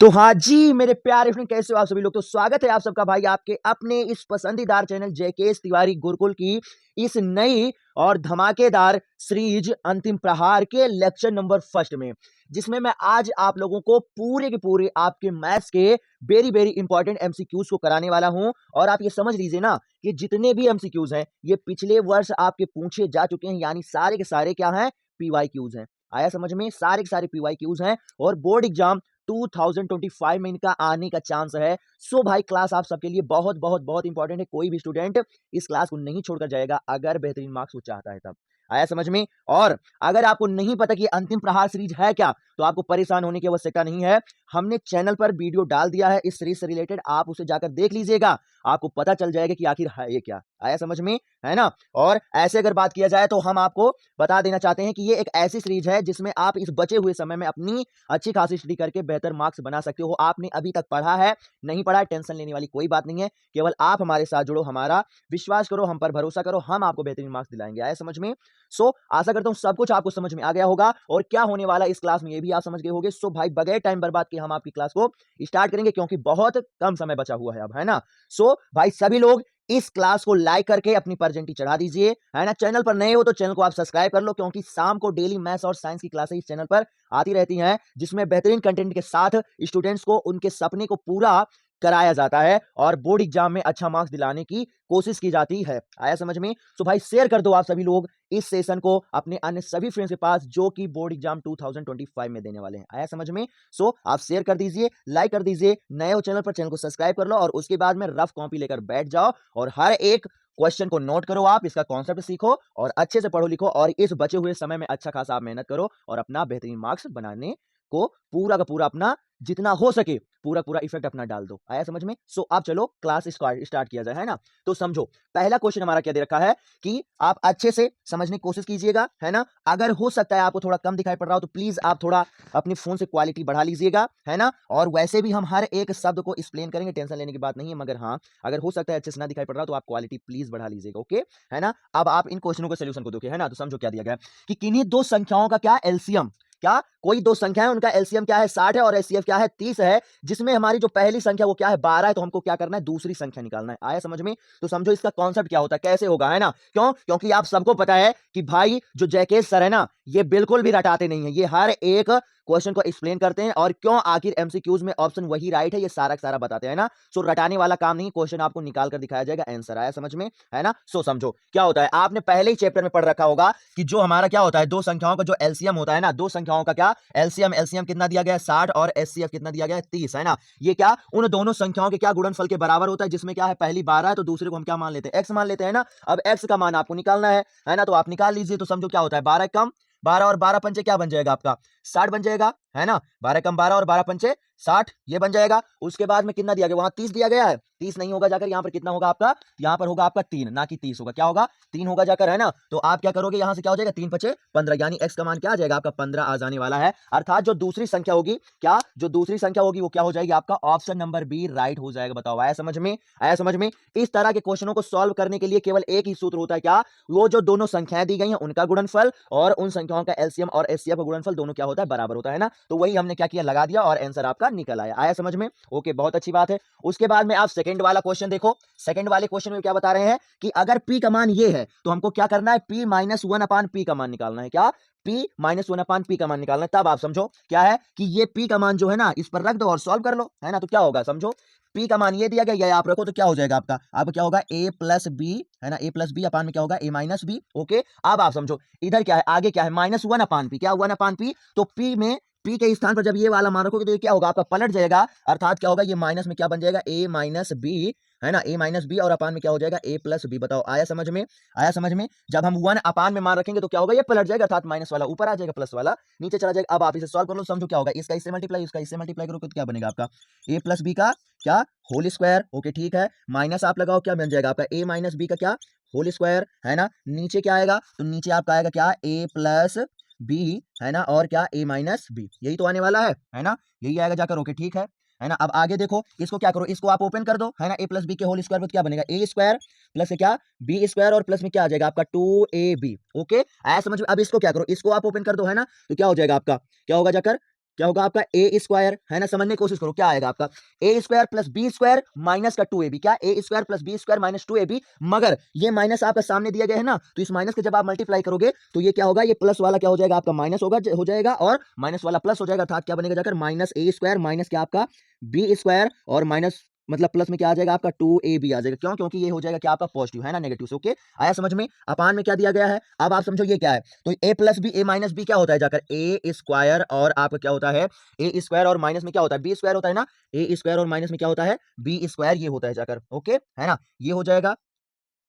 तो हाँ जी, मेरे प्यारे फ्रेंड कैसे हो आप सभी लोग? तो स्वागत है आप सबका भाई आपके अपने इस पसंदीदार चैनल जेकेएस तिवारी गुरुकुल की इस नई और धमाकेदार सीरीज अंतिम प्रहार के लेक्चर नंबर फर्स्ट में, जिसमें मैं आज आप लोगों को पूरे के पूरे आपके मैथ्स के वेरी इंपॉर्टेंट एमसीक्यूज को कराने वाला हूं। और आप ये समझ लीजिए ना कि जितने भी एमसीक्यूज हैं ये पिछले वर्ष आपके पूछे जा चुके हैं, यानी सारे के सारे क्या हैं, पीवाईक्यूज हैं। आया समझ में? सारे के सारे पीवाईक्यूज हैं और बोर्ड एग्जाम 2025 में इनका आने का चांस है। सो भाई क्लास आप सबके लिए बहुत इंपॉर्टेंट है। कोई भी स्टूडेंट इस क्लास को नहीं छोड़कर जाएगा अगर बेहतरीन मार्क्स वो चाहता है तब। आया समझ में? और अगर आपको नहीं पता कि अंतिम प्रहार सीरीज है क्या, तो आपको परेशान होने की आवश्यकता नहीं है। हमने चैनल पर वीडियो डाल दिया है इस सीरीज से रिलेटेड, आप उसे जाकर देख लीजिएगा, आपको पता चल जाएगा कि आखिर है ये क्या। आया समझ में? है ना? और ऐसे अगर बात किया जाए तो हम आपको बता देना चाहते हैं कि ये एक ऐसी सीरीज है जिसमें आप इस बचे हुए समय में अपनी अच्छी खासी स्टडी करके बेहतर मार्क्स बना सकते हो। आपने अभी तक पढ़ा है, नहीं पढ़ा है, टेंशन लेने वाली कोई बात नहीं है। केवल आप हमारे साथ जुड़ो, हमारा विश्वास करो, हम पर भरोसा करो, हम आपको बेहतरीन मार्क्स दिलाएंगे। आया समझ में? सो आशा करता हूं सब कुछ आपको समझ में आ गया होगा और क्या होने वाला इस क्लास में ये भी आप समझ गए होंगे। सो भाई बगैर टाइम बर्बाद किए हम आपकी क्लास को स्टार्ट करेंगे, क्योंकि बहुत कम समय बचा हुआ है अब, है ना? सो भाई सभी लोग इस क्लास को लाइक करके अपनी परसेंटी चढ़ा दीजिए, है ना? चैनल पर नए हो तो चैनल को आप सब्सक्राइब कर लो, क्योंकि शाम को डेली मैथ्स और साइंस की क्लासें इस चैनल पर आती रहती हैं, जिसमें बेहतरीन कंटेंट के साथ स्टूडेंट्स को उनके सपने को पूरा कराया जाता है और बोर्ड एग्जाम में अच्छा मार्क्स दिलाने की कोशिश की जाती है। आया समझ में? तो भाई शेयर कर दो आप सभी लोग इस सेशन को अपने अन्य सभी फ्रेंड्स के पास जो कि बोर्ड एग्जाम 2025 में देने वाले हैं। आया समझ में? सो आप शेयर कर दीजिए, लाइक कर दीजिए, नए हो चैनल पर चैनल को सब्सक्राइब कर लो और उसके बाद में रफ कॉपी लेकर बैठ जाओ और हर एक क्वेश्चन को नोट करो, आप इसका कॉन्सेप्ट सीखो और अच्छे से पढ़ो लिखो और इस बचे हुए समय में अच्छा खासा आप मेहनत करो और अपना बेहतरीन मार्क्स बनाने को पूरा का पूरा अपना जितना हो सके पूरा इफेक्ट अपना डाल दो। आया समझ में? सो आप चलो क्लास स्टार्ट किया जाए, है ना? तो समझो पहला क्वेश्चन हमारा क्या दे रखा है कि आप अच्छे से समझने की कोशिश कीजिएगा, है ना? अगर हो सकता है आपको थोड़ा कम दिखाई पड़ रहा हो तो प्लीज आप थोड़ा अपने फोन से क्वालिटी बढ़ा लीजिएगा, है ना? और वैसे भी हम हर एक शब्द को एक्सप्लेन करेंगे, टेंशन लेने की बात नहीं है, मगर हाँ अगर हो सकता है अच्छे से ना दिखाई पड़ रहा हो तो आप क्वालिटी प्लीज बढ़ा लीजिएगा, ओके? है ना? अब आप इन क्वेश्चनों के सोल्यूशन को देखिए, है ना? तो समझो क्या दिया गया है कि किन्हीं दो संख्याओं का क्या एलसीएम, क्या कोई दो संख्या है उनका एलसीएम क्या है 60 है और एचसीएफ क्या है 30 है, जिसमें हमारी जो पहली संख्या वो क्या है 12 है, तो हमको क्या करना है दूसरी संख्या निकालना है। आया समझ में? तो समझो इसका कॉन्सेप्ट क्या होता है, कैसे होगा, है ना? क्यों? क्योंकि आप सबको पता है कि भाई जो जैकेश सर है ना, ये बिल्कुल भी रटाते नहीं है, ये हर एक क्वेश्चन को एक्सप्लेन करते हैं और क्यों आखिर एमसीक्यूज में ऑप्शन वही राइट है ये सारा का सारा बताते हैं ना। सो रटाने वाला काम नहीं, क्वेश्चन आपको निकाल कर दिखाया जाएगा, आंसर। आया समझ में? है ना? सो समझो क्या होता है, आपने पहले ही चैप्टर में पढ़ रखा होगा कि जो हमारा क्या होता है दो संख्याओं का जो एलसीएम होता है ना, दो संख्याओं का क्या एलसीएम, एलसीएम कितना दिया गया है 60 और एचसीएफ कितना दिया गया है 30, है ना? ये क्या उन दोनों संख्याओं के क्या गुणनफल के बराबर होता है, जिसमें क्या है पहली 12 है तो दूसरे को हम क्या मान लेते हैं एक्स मान लेते हैं ना। अब एक्स का मान आपको निकालना है ना? तो आप निकाल लीजिए। तो समझो क्या होता है 12 कम 12 और 12 पंचे क्या बन जाएगा आपका 60 बन जाएगा, है ना? 12 कम 12 और 12 पंचे 60 ये बन जाएगा। उसके बाद में कितना दिया गया, वहां 30 दिया गया है, 30 नहीं होगा जाकर यहाँ पर कितना होगा आपका, यहाँ पर होगा आपका 3 ना कि 30 होगा, क्या होगा 3 होगा जाकर, है ना? तो आप क्या करोगे यहां से क्या हो जाएगा 3 पचे 15, यानी एक्स का मान क्या आ जाएगा आपका 15 आ जाने वाला है। अर्थात जो दूसरी संख्या होगी क्या, जो दूसरी संख्या होगी वो क्या हो जाएगी आपका ऑप्शन नंबर बी राइट हो जाएगा। बताओ आया समझ में? आया समझ में? इस तरह के क्वेश्चनों को सॉल्व करने के लिए केवल एक ही सूत्र होता है, क्या, वो जो दोनों संख्याएं दी गई हैं उनका गुणनफल और उन संख्याओं का एलसीएम और एचसीएफ का गुणनफल दोनों क्या होता है बराबर होता है ना। तो वही हमने क्या किया लगा दिया और आंसर आपका निकल आया। आया समझ में? ओके बहुत अच्छी बात है। उसके बाद में आप सेकंड वाला क्वेश्चन देखो। सेकंड वाले क्वेश्चन में क्या बता रहे हैं कि अगर पी का मान ये है तो हमको क्या करना है P minus one upon P का मान निकालना है, क्या P minus one upon P का मान निकालना है। तब आप समझो क्या है कि ये पी का मान जो है ना इस पर रख दो और सॉल्व कर लो, है ना? तो क्या होगा समझो पी का मान ये दिया गया, ये आप रखो तो क्या हो जाएगा आपका, अब क्या होगा ए प्लस बी, है ना? ए प्लस बी अपान में क्या होगा ए माइनस बी, ओके? अब आप समझो इधर क्या है आगे क्या है माइनस वन अपान पी, क्या वन अपान पी, तो पी में पी के स्थान पर जब ये वाला मान रखोगे तो ये क्या होगा आपका पलट जाएगा, अर्थात क्या होगा ये माइनस में क्या बन जाएगा ए माइनस बी, है ना? ए माइनस बी और अपान में क्या हो जाएगा ए प्लस बी। बताओ आया समझ में? आया समझ में? जब हम वन अपान में मान रखेंगे तो क्या होगा ये पलट जाएगा, अर्थात माइनस वाला ऊपर आ जाएगा प्लस वाला नीचे चला जाएगा। अब आप इसे सॉल्व कर लो, समझो क्या होगा इसका इससे मल्टीप्लाई इसका इससे मल्टीप्लाई करोगे तो क्या बनेगा आपका ए प्लस बी का क्या होल स्क्वायर, ओके ठीक है, माइनस आप लगाओ क्या बन जाएगा आपका ए माइनस बी का क्या होल स्क्वायर, है ना? नीचे क्या आएगा तो नीचे आपका आएगा क्या ए प्लस बी, है ना? और क्या ए माइनस बी, यही तो आने वाला है ना? यही आएगा जाकर, ओके ठीक है ना? अब आगे देखो इसको क्या करो, इसको आप ओपन कर दो, है ना? ए प्लस बी के होल स्क्वायर पर क्या बनेगा ए स्क्वायर प्लस से क्या बी स्क्वायर और प्लस में क्या आ जाएगा आपका 2ab, ओके? आया समझ में? अब इसको क्या करो, इसको आप ओपन कर दो, है ना? तो क्या हो जाएगा आपका क्या होगा जाकर क्या होगा आपका ए स्क्वायर, है ना। समझने की कोशिश करो, क्या आएगा आपका A square plus B square minus का 2ab, क्या A square plus B square minus 2ab, मगर ये माइनस आपका सामने दिया गया है ना, तो इस माइनस के जब आप मल्टीप्लाई करोगे तो ये क्या होगा, ये प्लस वाला क्या हो जाएगा आपका माइनस होगा हो जाएगा, और माइनस वाला प्लस हो जाएगा, अर्थात क्या बनेगा जाकर माइनस ए स्क्वायर माइनस क्या आपका बी स्क्वायर, और माइनस मतलब प्लस में क्या आ जाएगा आपका 2ab आ जाएगा, क्यों, क्योंकि ये हो जाएगा क्या आपका पॉजिटिव, है ना, नेगेटिव से। ओके, आया समझ में। अपान में क्या दिया गया है, अब आप समझो ये क्या है, तो a plus B, A minus B क्या होता है जाकर ए स्क्वायर, और आपका क्या होता है ए स्क्वायर, और माइनस में क्या होता है बी स्क्वायर होता है ना, ए स्क्वायर और माइनस में क्या होता है बी स्क्वायर, ये होता है जाकर। ओके, है ना, ये हो जाएगा,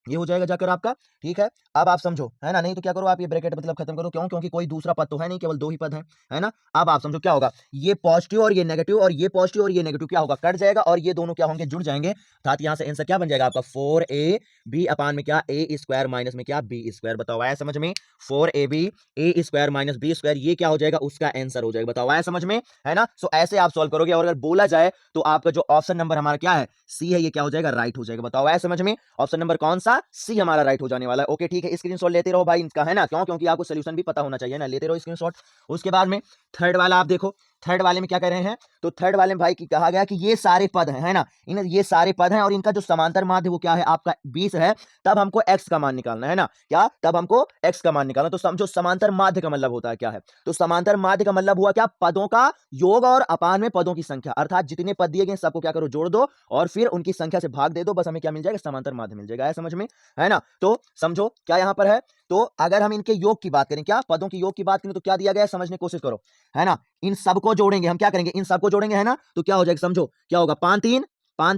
ये हो जाएगा जाकर आपका, ठीक है। अब आप समझो, है ना, नहीं तो क्या करो आप ये ब्रैकेट मतलब खत्म करो, क्यों, क्योंकि कोई दूसरा पद तो है नहीं, केवल दो ही पद है ना। अब आप समझो क्या होगा, ये पॉजिटिव और ये नेगेटिव, और ये पॉजिटिव और ये नेगेटिव क्या होगा, कट जाएगा, और ये दोनों क्या होंगे, जुड़ जाएंगे, अर्थात यहां से आंसर क्या बन जाएगा आपका 4ab अपान में क्या ए स्क्वायर माइनस में क्या बी स्क्वायर। बताओ आया समझ में, 4ab ए स्क्वायर माइनस बी स्क्वायर, ये क्या हो जाएगा, उसका आंसर हो जाएगा। बताओ आया समझ में, है ना। सो ऐसे आप सॉल्व करोगे, और अगर बोला जाए तो आपका जो ऑप्शन नंबर हमारा क्या है सी है, ये क्या हो जाएगा, राइट हो जाएगा। बताओ आया समझ में, ऑप्शन नंबर कौन सा, सी हमारा राइट हो जाने वाला है। ओके ठीक है, स्क्रीनशॉट लेते रहो भाई इनका, है ना, क्यों, क्योंकि आपको सोल्यूशन भी पता होना चाहिए ना, लेते रहो स्क्रीनशॉट। उसके बाद में थर्ड वाला आप देखो, थर्ड वाले में क्या कह रहे हैं, तो थर्ड वाले में भाई की कहा गया कि ये सारे पद हैं, है ना, इन ये सारे पद हैं, और इनका जो समांतर माध्य वो क्या है आपका 20 है, तब हमको x का मान निकालना है ना, क्या, तब हमको x का मान निकालना। तो समझो समांतर माध्य का मतलब होता है क्या है, तो समांतर माध्य का मतलब हुआ क्या, पदों का योग और अपान में पदों की संख्या, अर्थात जितने पद दिए गए सबको क्या करो, जोड़ दो, और फिर उनकी संख्या से भाग दे दो, बस हमें क्या मिल जाएगा, समांतर माध्य मिल जाएगा। है समझ में, है ना। तो समझो क्या यहां पर है, तो अगर हम इनके योग की बात करें, क्या पदों की योग की बात करें, तो क्या दिया गया है समझने की कोशिश करो, है ना। इन सबको जोड़ेंगे हम, क्या करेंगे, इन सबको जोड़ेंगे, है ना, तो क्या हो जाएगा समझो, क्या होगा 5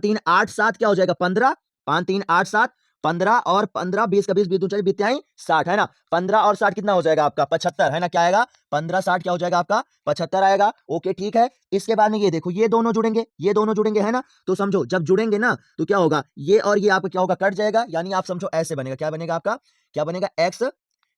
3 8 7 क्या हो जाएगा 15, 5 3 8 7 15, और 15 20 का 20 20 दूनी 20 60, है ना, 15 और 60 कितना हो जाएगा आपका 75, है ना, क्या आएगा 15 60 क्या हो जाएगा आपका 75 आएगा। ओके ठीक है, इसके बाद में ये देखो, ये दोनों जुड़ेंगे, ये दोनों जुड़ेंगे, है ना, तो समझो जब जुड़ेंगे ना तो क्या होगा, ये और ये आपका क्या होगा, कट जाएगा, यानी आप समझो ऐसे बनेगा, क्या बनेगा आपका, क्या बनेगा एक्स,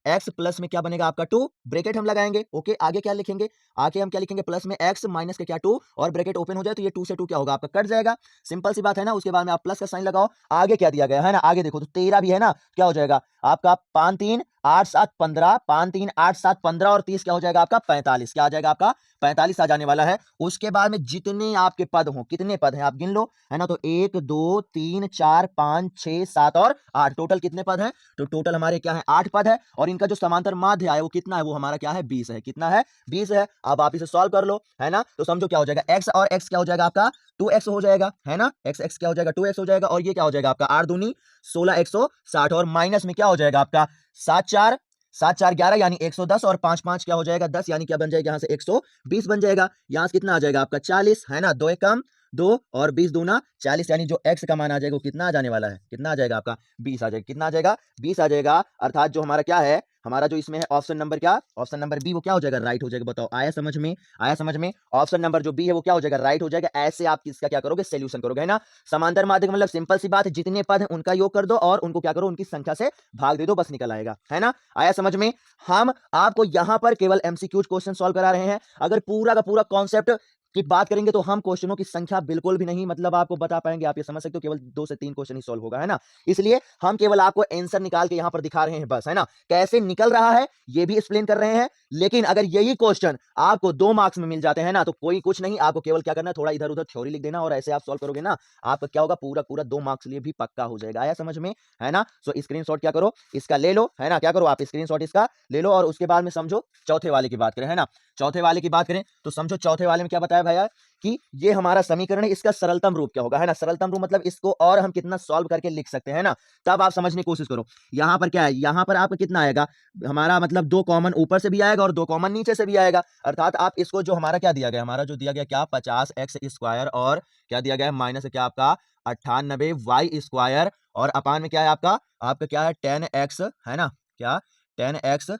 एक्स प्लस में क्या बनेगा आपका 2, ब्रैकेट हम लगाएंगे। ओके, आगे क्या लिखेंगे, आगे हम क्या लिखेंगे, प्लस में एक्स माइनस के क्या 2, और ब्रैकेट ओपन हो जाए तो ये 2 से 2 क्या होगा आपका कट जाएगा, सिंपल सी बात है ना। उसके बाद में आप प्लस का साइन लगाओ, आगे क्या दिया गया है ना, आगे देखो तो 13 भी है ना, क्या हो जाएगा आपका 5 3 8 7 15, 5 3 8 7 15, और 30 क्या हो जाएगा आपका 45, क्या आ जाएगा आपका 45 आ जाने वाला है। उसके बाद में जितने आपके पद हो, कितने पद हैं आप गिन लो, है ना, तो 1 2 3 4 5 6 7 और 8, टोटल कितने पद हैं, तो टोटल हमारे क्या है 8 पद है, और इनका जो समांतर माध्य है वो कितना है, वो हमारा क्या है 20 है, कितना है 20 है। अब आप इसे सॉल्व कर लो, है ना, तो समझो क्या हो जाएगा, x और x क्या हो जाएगा आपका 2x हो जाएगा, है ना, x x क्या हो जाएगा 2x हो जाएगा, और ये क्या हो जाएगा आपका 8 दूनी 16 160, और माइनस में क्या हो जाएगा आपका 7 4 7 4 11 यानी 110, और 5 5 क्या हो जाएगा 10, यानी क्या बन जाएगा यहाँ से 120 बन जाएगा, यहाँ से कितना आ जाएगा आपका 40, है ना, 2 एक कम 2 और 20 दूना 40, यानी जो x का मान आ जाएगा वो कितना आ जाने वाला है, कितना आ जाएगा आपका 20 आ जाएगा, कितना आ जाएगा 20 आ जाएगा, अर्थात जो हमारा क्या है, हमारा जो इसमें है ऑप्शन नंबर क्या, ऑप्शन नंबर बी वो क्या हो जाएगा राइट हो जाएगा। बताओ आया समझ में, आया समझ में, ऑप्शन नंबर जो बी है वो क्या हो जाएगा राइट हो जाएगा। ऐसे आप इसका क्या करोगे, सोल्यूशन करोगे, है ना। समांतर माध्य मतलब सिंपल सी बात है, जितने पद हैं उनका योग कर दो और उनको क्या करो, उनकी संख्या से भाग दे दो, बस निकल आएगा, है ना। आया समझ में, हम आपको यहां पर केवल एमसीक्यूज क्वेश्चन सॉल्व करा रहे हैं, अगर पूरा का पूरा कॉन्सेप्ट की बात करेंगे तो हम क्वेश्चनों की संख्या बिल्कुल भी नहीं मतलब आपको बता पाएंगे, आप ये समझ सकते हो केवल 2 से 3 क्वेश्चन ही सॉल्व होगा, है ना। इसलिए हम केवल आपको आंसर निकाल के यहां पर दिखा रहे हैं बस, है ना, कैसे निकल रहा है ये भी एक्सप्लेन कर रहे हैं। लेकिन अगर यही क्वेश्चन आपको 2 मार्क्स में मिल जाते हैं ना, तो कोई कुछ नहीं, आपको केवल क्या करना है, थोड़ा इधर उधर थ्योरी लिख देना, और ऐसे आप सॉल्व करोगे ना, आपका क्या होगा, पूरा पूरा 2 मार्क्स लिए भी पक्का हो जाएगा। आया समझ में, है ना। सो स्क्रीनशॉट क्या करो, इसका ले लो, है ना, क्या करो आप स्क्रीनशॉट इसका ले लो, और उसके बाद में समझो चौथे वाले की बात करें, है ना, चौथे वाले की बात करें तो समझो चौथे वाले में क्या बताया भैया कि ये हमारा समीकरण है, इसका सरलतम रूप क्या होगा, है ना, सरलतम रूप मतलब इसको और हम कितना सॉल्व करके लिख सकते हैं ना, तब आप समझने की कोशिश करो। यहां पर क्या है, यहां पर आपका कितना आएगा, हमारा मतलब 2 कॉमन ऊपर से भी आएगा और 2 कॉमन नीचे से भी आएगा, अर्थात आप इसको जो हमारा क्या दिया गया, हमारा जो दिया गया क्या 50x स्क्वायर, और क्या दिया गया है माइनस क्या आपका 98y स्क्वायर, और अपान में क्या है आपका आपका क्या है 10x, है ना, क्या 10x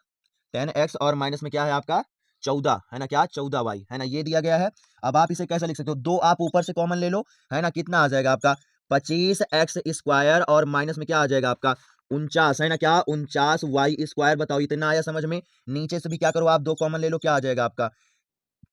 10x, और माइनस में क्या है आपका 14, है ना, क्या 14y, है ना, ये दिया गया है। अब आप इसे कैसे लिख सकते हो, 2 आप ऊपर से कॉमन ले लो, है ना, कितना आ जाएगा आपका 25x स्क्वायर, और माइनस में क्या आ जाएगा आपका 49, है ना, क्या 49y स्क्वायर। बताओ इतना आया समझ में। नीचे से भी क्या करो आप 2 कॉमन ले लो, क्या आ जाएगा आपका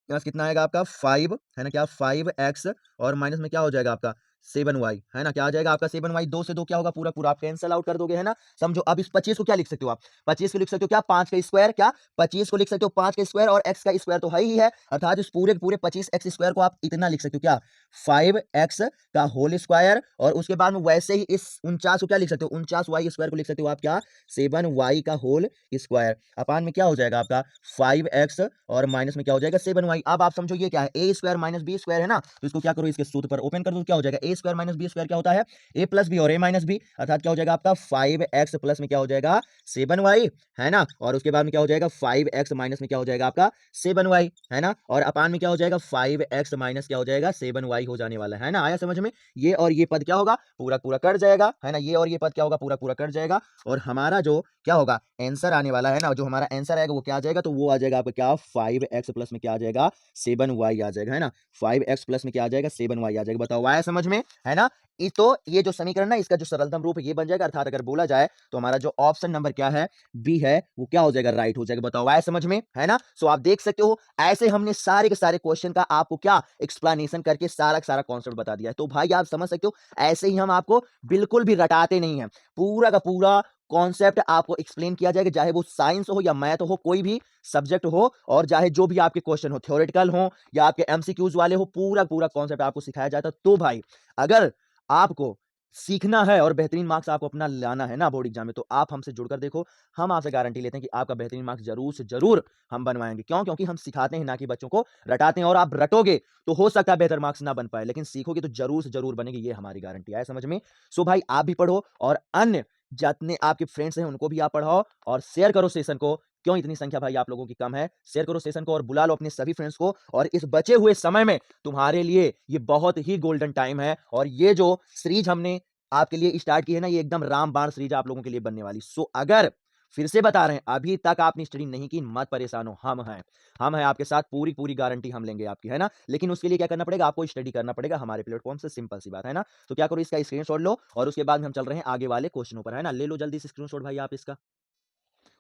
प्लस कितना आएगा आपका 5, है ना, क्या 5x, और माइनस में क्या हो जाएगा आपका 7y, है ना, क्या आ जाएगा आपका 7y, 2 से 2 क्या होगा, पूरा पूरा आप कैंसल आउट कर दोगे, है ना। समझो अब इस 25 को क्या लिख सकते हो आप, 25 को लिख सकते हो क्या, 5 का स्क्वायर, क्या 25 को लिख सकते हो 5 का स्क्वायर, और x का स्क्वायर तो है ही है, अर्थात इस पूरे के पूरे 25x स्क्वायर को आप इतना लिख सकते हो क्या, 5x का होल स्क्वायर, और उसके बाद में वैसे ही इस 49 को क्या लिख सकते हो, 49y स्क्वायर को लिख सकते हो आप क्या, 7y का होल स्क्वायर, अपान में क्या हो जाएगा आपका 5x, और माइनस में क्या हो जाएगा 7y। अब आप समझो ये क्या है, a square minus B square है ना, तो इसको क्या करो, इसके सूत्र पर ओपन कर दो, क्या हो जाएगा, a square minus B square क्या होता है, a प्लस बी और a माइनस बी, अर्थात क्या हो जाएगा आपका 5x प्लस में क्या हो जाएगा 7y, है ना, और उसके बाद में क्या हो जाएगा 5x माइनस में क्या हो जाएगा आपका 7y, है ना, और अपान में क्या हो जाएगा 5x माइनस क्या हो जाएगा 7y हो जाने वाला है ना। आया समझ में, ये और ये पद क्या होगा, पूरा पूरा कट जाएगा, है ना, ये और ये पद क्या होगा, पूरा पूरा कट जाएगा, और हमारा जो क्या होगा आंसर आने वाला है ना, जो हमारा आंसर आएगा वो क्या आ जाएगा, तो वो आ जाएगा आपका क्या 5x प्लस में क्या आ जाएगा 7y आ जाएगा, है ना, 5x प्लस में क्या आ जाएगा 7y आ जाएगा। बताओ आया समझ में, है ना। तो ये जो समीकरण ना, इसका जो सरलतम रूप है ये बन जाएगा, अर्थात अगर बोला जाए तो हमारा जो ऑप्शन नंबर क्या है, बी है, वो क्या हो जाएगा, राइट हो जाएगा। बताओ आया समझ में, है ना। सो आप देख सकते हो ऐसे हमने सारे के सारे क्वेश्चन का आपको क्या एक्सप्लेनेशन करके सारा का सारा कॉन्सेप्ट बता दिया है। तो भाई आप समझ सकते हो ऐसे ही हम आपको बिल्कुल भी रटाते नहीं है, पूरा का पूरा कॉन्सेप्ट आपको एक्सप्लेन किया जाएगा, चाहे वो साइंस हो या मैथ हो, कोई भी सब्जेक्ट हो, और चाहे जो भी आपके क्वेश्चन हो, थ्योरेटिकल हो या आपके एमसीक्यूज वाले हो, पूरा पूरा कॉन्सेप्ट आपको सिखाया जाता है। तो भाई अगर आपको सीखना है और बेहतरीन मार्क्स आपको अपना लाना है ना बोर्ड एग्जाम में, तो आप हमसे जुड़कर देखो, हम आपसे गारंटी लेते हैं कि आपका बेहतरीन मार्क्स जरूर से जरूर हम बनवाएंगे। क्यों, क्योंकि हम सिखाते हैं ना कि बच्चों को रटाते हैं, और आप रटोगे तो हो सकता है बेहतर मार्क्स ना बन पाए, लेकिन सीखोगे तो जरूर से जरूर बनेगी, ये हमारी गारंटी है, समझ में। सो भाई आप भी पढ़ो, और अन्य जितने आपके फ्रेंड्स हैं उनको भी आप पढ़ाओ, और शेयर करो सेशन को। क्यों इतनी संख्या भाई आप लोगों की कम है, शेयर करो सेशन को और बुला लो अपने सभी फ्रेंड्स को, और इस बचे हुए समय में तुम्हारे लिए ये बहुत ही गोल्डन टाइम है, और ये जो सीरीज हमने आपके लिए स्टार्ट की है ना, ये एकदम रामबाण सीरीज आप लोगों के लिए बनने वाली। सो अगर फिर से बता रहे हैं, अभी तक आपने स्टडी नहीं की, मत परेशान हो, हम हैं आपके साथ, पूरी पूरी गारंटी हम लेंगे आपकी, है ना। लेकिन उसके लिए क्या करना पड़ेगा, आपको स्टडी करना पड़ेगा हमारे प्लेटफॉर्म से, सिंपल सी बात है ना। तो क्या करो, इसका स्क्रीनशॉट लो, और उसके बाद में हम चल रहे हैं आगे वाले क्वेश्चनों पर, है ना। ले लो जल्दी से स्क्रीनशॉट भाई आप इसका।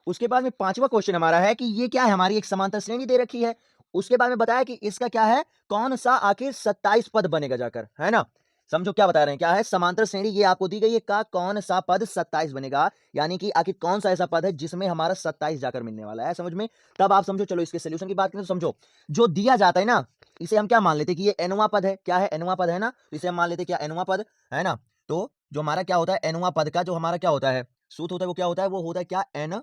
उसके बाद में पांचवा क्वेश्चन हमारा है कि ये क्या है, हमारी एक समांतर श्रेणी दे रखी है, उसके बाद में बताया कि इसका क्या है, कौन सा आखिर 27 पद बनेगा जाकर, है ना। समझो क्या बता रहे हैं, क्या है समांतर श्रेणी ये आपको दी गई है, का कौन सा पद 27 बनेगा, यानी कि आखिर कौन सा ऐसा पद है जिसमें हमारा 27 जाकर मिलने वाला है, समझ में। तब आप समझो, चलो इसके सोल्यूशन की बात करें तो समझो, जो दिया जाता है ना, इसे हम क्या मान लेते हैं कि ये एनवा पद है, क्या है एनवा पद, है ना, तो इसे हम मान लेते हैं क्या एनवा पद, है ना। तो जो हमारा क्या होता है एनवा पद का जो हमारा क्या होता है सूत्र होता है, वो क्या होता है, वो होता है क्या एन,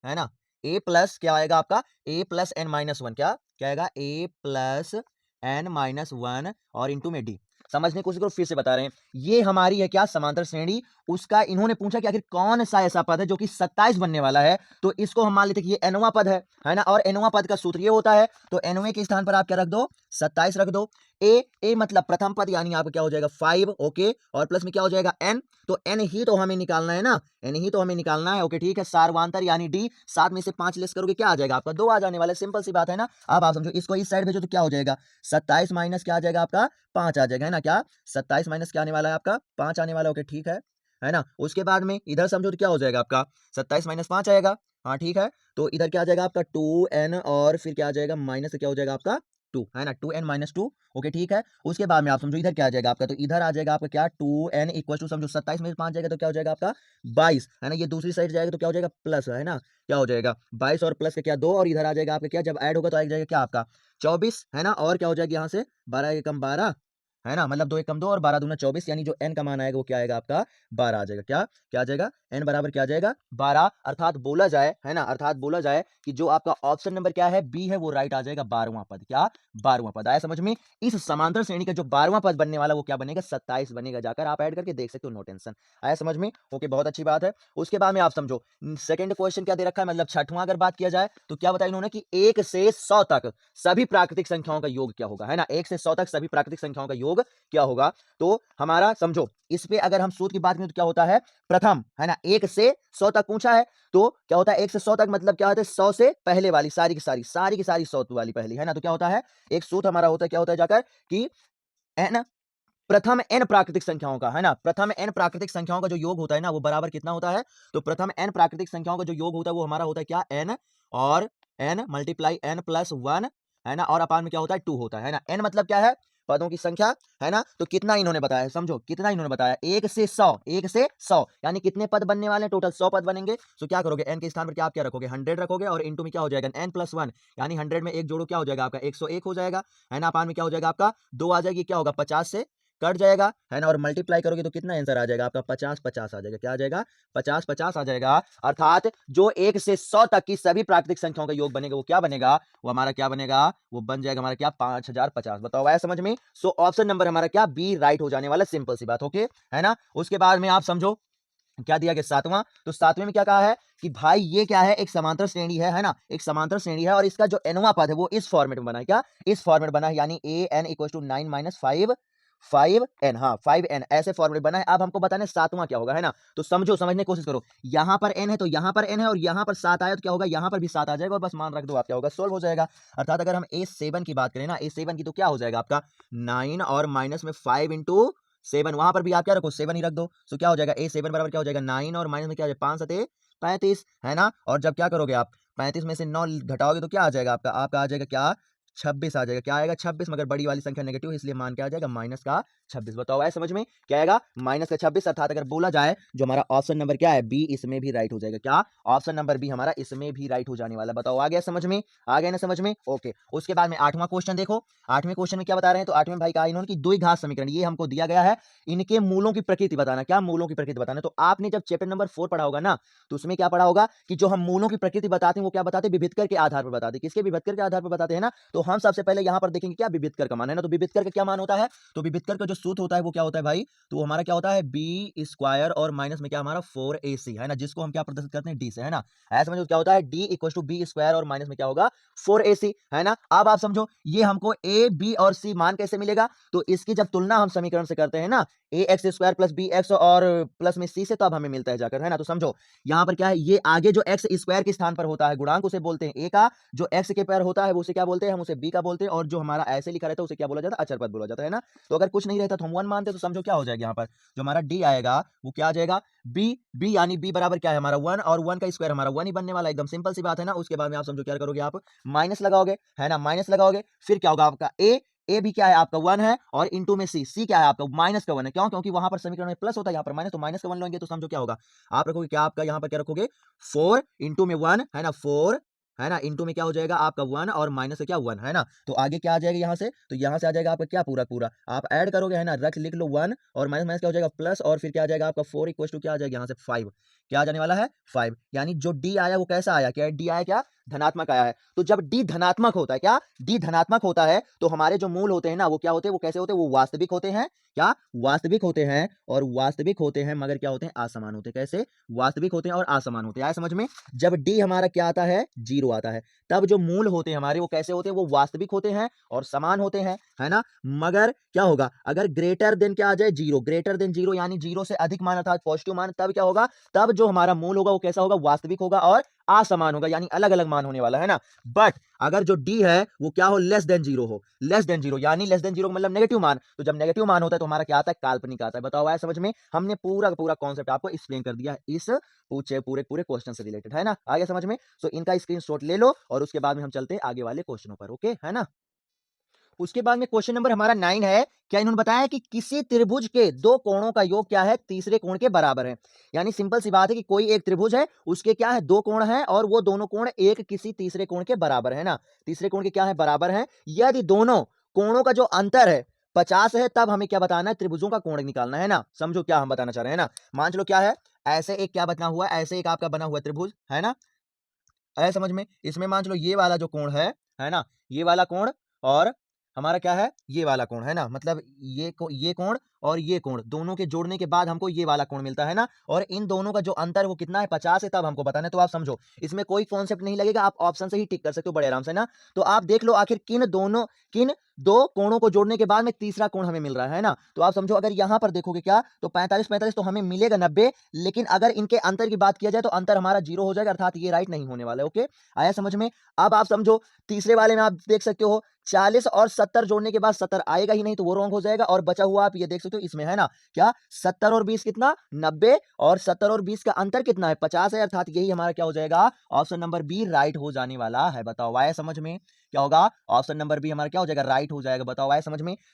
है ना, ए प्लस क्या आएगा आपका ए प्लस एन माइनस वन, क्या क्या आएगा ए प्लस एन माइनस वन और इंटू में डी। समझने की कोशिश करो, फिर से बता रहे हैं, ये हमारी है क्या समांतर श्रेणी, उसका इन्होंने पूछा कि आखिर कौन सा ऐसा पद है जो कि 27 बनने वाला है, तो इसको हम मान लेते हैं कि ये एनवा पद है ना, और एनवा पद का सूत्र ये होता है, तो एनवे के स्थान पर आप क्या रख दो 27 रख दो। ए मतलब प्रथम पद, यानी आपका क्या हो जाएगा 5, ओके, और प्लस में क्या हो जाएगा एन, तो एन ही तो हमें निकालना है ना, एन ही तो हमें निकालना है, ओके ठीक है। सार्वंतर यानी डी, 7 में से 5 लेस करोगे क्या आ जाएगा आपका 2 आ जाने वाला है, सिंपल सी बात है ना। अब आप समझो, इसको इस साइड भेजो तो क्या हो जाएगा 27 माइनस क्या आ जाएगा आपका 5 आ जाएगा, है ना, क्या 27 माइनस क्या आने वाला है आपका 5 आने वाला है, ओके ठीक है ना। उसके बाद में इधर समझो तो क्या हो जाएगा आपका 27 माइनस 5 आएगा, हाँ ठीक है। तो इधर क्या आ जाएगा आपका 2n, और फिर क्या आ जाएगा माइनस क्या हो जाएगा आपका 2, है ना, 2n माइनस 2, ओके ठीक है। उसके बाद में आप समझो इधर क्या आ जाएगा आपका, तो इधर आ जाएगा आपका क्या 2n इक्वल टू, समझो 27 में 5 जाएगा तो क्या हो जाएगा आपका 22, है ना, ये दूसरी साइड जाएगा तो क्या हो जाएगा प्लस, है ना, क्या हो जाएगा 22 और प्लस का क्या 2, और इधर आ जाएगा आपका क्या, जब ऐड होगा तो आ जाएगा क्या आपका 24, है ना, और क्या हो जाएगा यहाँ से 12 एक कम 12, है ना, मतलब 2 एक कम 2 और 12 दूना 24, यानी जो n का मान आएगा वो क्या आएगा आपका 12 आ जाएगा, क्या क्या आ जाएगा n बराबर क्या आ जाएगा 12, अर्थात बोला जाए, है ना, अर्थात बोला जाए कि जो आपका ऑप्शन नंबर क्या है बी है, वो राइट आ जाएगा 12वां पद, क्या 12वां पद। आया समझ में, इस समांतर श्रेणी का जो 12वां पद बनने वाला वो क्या बनेगा 27 बनेगा, जाकर आप ऐड करके देख सकते हो, नो टेंशन। आया समझ में, ओके बहुत अच्छी बात है। उसके बाद में आप समझो सेकंड क्वेश्चन क्या दे रखा है, मतलब छठवां अगर बात किया जाए तो क्या बताया इन्होंने कि 1 से 100 तक सभी प्राकृतिक संख्याओं का योग क्या होगा, है ना, 1 से 100 तक सभी प्राकृतिक संख्याओं का योग क्या होगा। तो हमारा समझो इस पे अगर हम सूत्र की बात करें तो क्या होता है प्रथम, है ना, 1 से 100 तक पूछा है, तो क्या होता है 1 से 100 तक मतलब क्या होता है 100 से पहले वाली सारी की सारी 100 वाली पहली, है ना। तो क्या होता है एक सूत्र हमारा होता है, क्या होता है जाकर कि एन प्रथम एन प्राकृतिक संख्याओं का, है ना, प्रथम एन प्राकृतिक संख्याओं का जो योग होता है ना वो बराबर कितना होता है, तो प्रथम एन प्राकृतिक संख्याओं का जो योग होता है वो हमारा होता है क्या एन, और N multiply N plus one, है ना, और अपान में क्या होता है 2 होता है ना। एन मतलब क्या है पदों की संख्या, है ना। तो कितना इन्होंने बताया, समझो कितना इन्होंने बताया, 1 से 100, 1 से 100 यानी कितने पद बनने वाले हैं, टोटल 100 पद बनेंगे। सो क्या करोगे, n के स्थान पर क्या आप क्या रखोगे, 100 रखोगे और इनटू में क्या हो जाएगा, n+1 यानी 100 में एक जोड़ो क्या हो जाएगा आपका 101 हो जाएगा, है ना। अपान में क्या हो जाएगा आपका 2 आ जाएगी, क्या होगा 50 से कट जाएगा, है ना। और मल्टीप्लाई करोगे तो कितना आंसर आ जाएगा आपका 50-50 आ जाएगा, क्या आ जाएगा 50-50 आ जाएगा। अर्थात जो 1 से 100 तक की सभी प्राकृतिक संख्याओं का योग बनेगा वो क्या बनेगा, वो हमारा क्या बनेगा, वो बन जाएगा हमारा क्या 5050। बताओ आया समझ में। सो ऑप्शन नंबर हमारा क्या बी राइट हो जाने वाला, सिंपल सी बात, ओके, है ना। उसके बाद में आप समझो क्या दिया गया सातवां, तो सातवें में क्या कहा है कि भाई ये क्या है, एक समांतर श्रेणी है ना, एक समांतर श्रेणी है और इसका जो एनवां पद है वो इस फॉर्मेट में बना है, क्या इस फॉर्मेट बना है, यानी A N equal to 9 minus 5 N, हाँ 5n ऐसे फॉर्मेट बना है। अब हमको बताना है सातवां क्या होगा, है ना। तो समझो, समझने की कोशिश करो, यहां पर n है तो यहां पर n है और यहां पर 7 आया तो क्या होगा, यहां पर भी 7 आ जाएगा और बस मान रख दो आप, क्या होगा सोल्व हो जाएगा। अर्थात अगर हम A7 की बात करें ना, A7 की तो क्या हो जाएगा आपका 9 और माइनस में 5 इंटू 7, वहां पर भी आप क्या रखो 7 ही रख दो। सो क्या हो जाएगा A7 बराबर क्या हो जाएगा 9 और माइनस में क्या हो जाएगा 5 7 35, है ना। और जब क्या करोगे आप 35 में से 9 घटाओगे तो क्या आ जाएगा आपका, आपका आ जाएगा क्या 26 आ जाएगा, क्या आएगा 26, मगर बड़ी वाली संख्या नेगेटिव है इसलिए मान क्या आ जाएगा माइनस का 26। बताओ आया समझ में, क्या आएगा माइनस का 26। अर्थात अगर बोला जाए जो हमारा ऑप्शन नंबर क्या है बी, इसमें भी राइट हो जाएगा, क्या ऑप्शन नंबर बी हमारा इसमें भी राइट हो जाने वाला। बताओ आ गया समझ में, आ गया ना समझ में, ओके। उसके बाद में आठवां क्वेश्चन देखो, आठवें क्वेश्चन में क्या बता रहे हैं, तो आठवें भाई कहा इन्होंने कि द्विघात समीकरण ये हमको दिया गया है, इनके मूलों की प्रकृति बताना, क्या मूलों की प्रकृति बताना। तो आपने जब चैप्टर नंबर 4 पढ़ा होगा ना, तो उसमें क्या पढ़ा होगा कि जो हम मूलों की प्रकृति बताते हैं वो क्या बताते हैं, विभिन्न के आधार पर बताते हैं, किसके विभिन्न के आधार पर बताते हैं ना। तो हम सबसे पहले यहाँ पर देखेंगे क्या विभिन्न का मान है ना, तो विभिन्न का क्या मान होता है, तो विभिन्न का जो सूत्र होता है वो क्या होता है भाई, तो हमारा क्या होता है बी स्क्वायर और माइनस में क्या हमारा 4ac, है ना, जिसको हम क्या प्रदर्शित करते हैं डी से, है ना। ऐसा समझो क्या होता है D equal to B square और माइनस में क्या होगा 4ac, है ना। अब आप समझो ये हमको ए बी और सी मान कैसे मिलेगा, तो इसकी जब तुलना हम समीकरण से करते हैं ना, A X square plus B X और प्लस में सी से, तो अब हमें मिलता है जाकर, है ना। तो समझो यहाँ पर क्या है, ये आगे जो एक्स स्क्वायर के स्थान पर होता है गुणांक उसे बोलते हैं ए का, जो एक्स के पैर होता है वो उसे क्या बोलते हैं, हम उसे बी का बोलते हैं, और जो हमारा ऐसे लिखा रहता है उसे क्या बोला जाता है, अचर पद बोला जाता है ना। तो अगर कुछ नहीं रहता तो हम 1 मानते, तो समझो क्या हो जाएगा यहाँ पर जो हमारा डी आएगा वो क्या आ जाएगा बी, बी यानी बी बराबर क्या है हमारा 1 और 1 का स्क्वायर हमारा 1 ही बनने वाला, एकदम सिंपल सी बात है ना। उसके बाद में आप समझो क्या करोगे, आप माइनस लगाओगे, है ना, माइनस लगाओगे, फिर क्या होगा आपका ए भी क्या है आपका 1 है और इनटू में सी क्या है आपका माइनस का 1 है, क्यों, क्योंकि वहां पर समीकरण में प्लस होता है, यहाँ पर माइनस, तो माइनस का 1 लेंगे तो समझो क्या होगा, आप रखोगे क्या आपका यहाँ पर क्या रखोगे 4 इंटू में 1, है ना 4, है ना, इंटू में क्या हो जाएगा आपका 1 और माइनस से क्या 1, है ना। तो आगे क्या आ जाएगा यहाँ से, तो यहाँ से आ जाएगा आपका क्या पूरा पूरा आप ऐड करोगे, है ना, रख लिख लो 1 और माइनस माइनस क्या हो जाएगा प्लस, और फिर क्या आ जाएगा आपका 4 इक्वल टू क्या आ जाएगा यहाँ से 5, क्या आ जाने वाला है 5, यानी जो डी आया वो कैसा आया, क्या डी आया क्या धनात्मक आया है। तो जब डी धनात्मक होता है, क्या डी धनात्मक होता है, तो हमारे जो मूल होते हैं ना वो क्या होते हैं, वो कैसे होते हैं, वो वास्तविक होते हैं, क्या वास्तविक होते हैं, और वास्तविक होते हैं मगर क्या होते हैं असमान होते हैं, कैसे वास्तविक होते हैं और असमान होते हैं, आया समझ में। जब डी हमारा क्या आता है 0 आता है, तब जो मूल होते हैं हमारे वो कैसे होते हैं, वो वास्तविक होते हैं और समान होते हैं, है ना। मगर क्या होगा अगर ग्रेटर देन क्या आ जाए 0, ग्रेटर देन 0 यानी 0 से अधिक मान अर्थात पॉजिटिव मान, तब क्या होगा, तब जो हमारा मूल होगा वो कैसा होगा, वास्तविक होगा और असमान होगा, यानी अलग अलग मान होने वाला, है ना। बट अगर जो डी है वो क्या हो, लेस देन 0 हो, लेस देन 0 यानी लेस देन 0 मतलब नेगेटिव मान, तो जब नेगेटिव मान होता है तो हमारा क्या आता है काल्पनिक आता है। बताओ आया समझ में, हमने पूरा का पूरा कॉन्सेप्ट आपको एक्सप्लेन कर दिया है इस पूछे पूरे पूरे क्वेश्चन से रिलेटेड, है ना, आगे समझ में। सो इनका स्क्रीनशॉट ले लो और उसके बाद में हम चलते हैं आगे वाले क्वेश्चनों पर, ओके, है ना। उसके बाद में क्वेश्चन नंबर हमारा 9 है, क्या इन्होंने बताया कि किसी त्रिभुज के दो कोणों का योग क्या है तीसरे कोण के बराबर है। यानी सिंपल सी बात है कि कोई एक त्रिभुज है उसके क्या है दो कोण है और वो दोनों कोण एक किसी तीसरे कोण के बराबर है ना, तीसरे कोण के क्या है बराबर है। यदि दोनों कोणों का जो अंतर है 50 है तब हमें क्या बताना है, त्रिभुजों का कोण निकालना है ना। समझो क्या हम बताना चाह रहे हैं ना, मान चलो क्या है, ऐसे एक क्या बना हुआ है, ऐसे एक आपका बना हुआ त्रिभुज, है ना, आया समझ में। इसमें मान चलो ये वाला जो कोण है ना, ये वाला कोण और हमारा क्या है ये वाला कोण, है ना, मतलब ये कोण और ये कोण दोनों के जोड़ने के बाद हमको ये वाला कोण मिलता है ना, और इन दोनों का जो अंतर है वो कितना है 50 है, तब हमको बताना है। तो आप समझो इसमें कोई कॉन्सेप्ट नहीं लगेगा, आप ऑप्शन से ही टिक कर सकते हो बड़े आराम से ना। तो आप देख लो आखिर किन दो कोणों को जोड़ने के बाद में तीसरा कोण हमें मिल रहा है ना। तो आप समझो अगर यहां पर देखोगे क्या, तो 45 तो हमें मिलेगा 90, लेकिन अगर इनके अंतर की बात किया जाए तो अंतर हमारा 0 हो जाएगा, अर्थात ये राइट नहीं होने वाला है, ओके, आया समझ में। अब आप समझो तीसरे वाले में आप देख सकते हो 40 और 70 जोड़ने के बाद 70 आएगा ही नहीं, तो वो रॉन्ग हो जाएगा, और बचा हुआ आप ये देख सकते हो इसमें, है ना, क्या 70 और 20 कितना 90, और 70 और 20 का अंतर कितना है 50 है, अर्थात यही हमारा क्या हो जाएगा ऑप्शन नंबर बी राइट हो जाने वाला है। बताओ आया समझ में, क्या होगा, ऑप्शन नंबर बी हमारा क्या हो जाएगा, राइट हो जाएगा। बताओ आया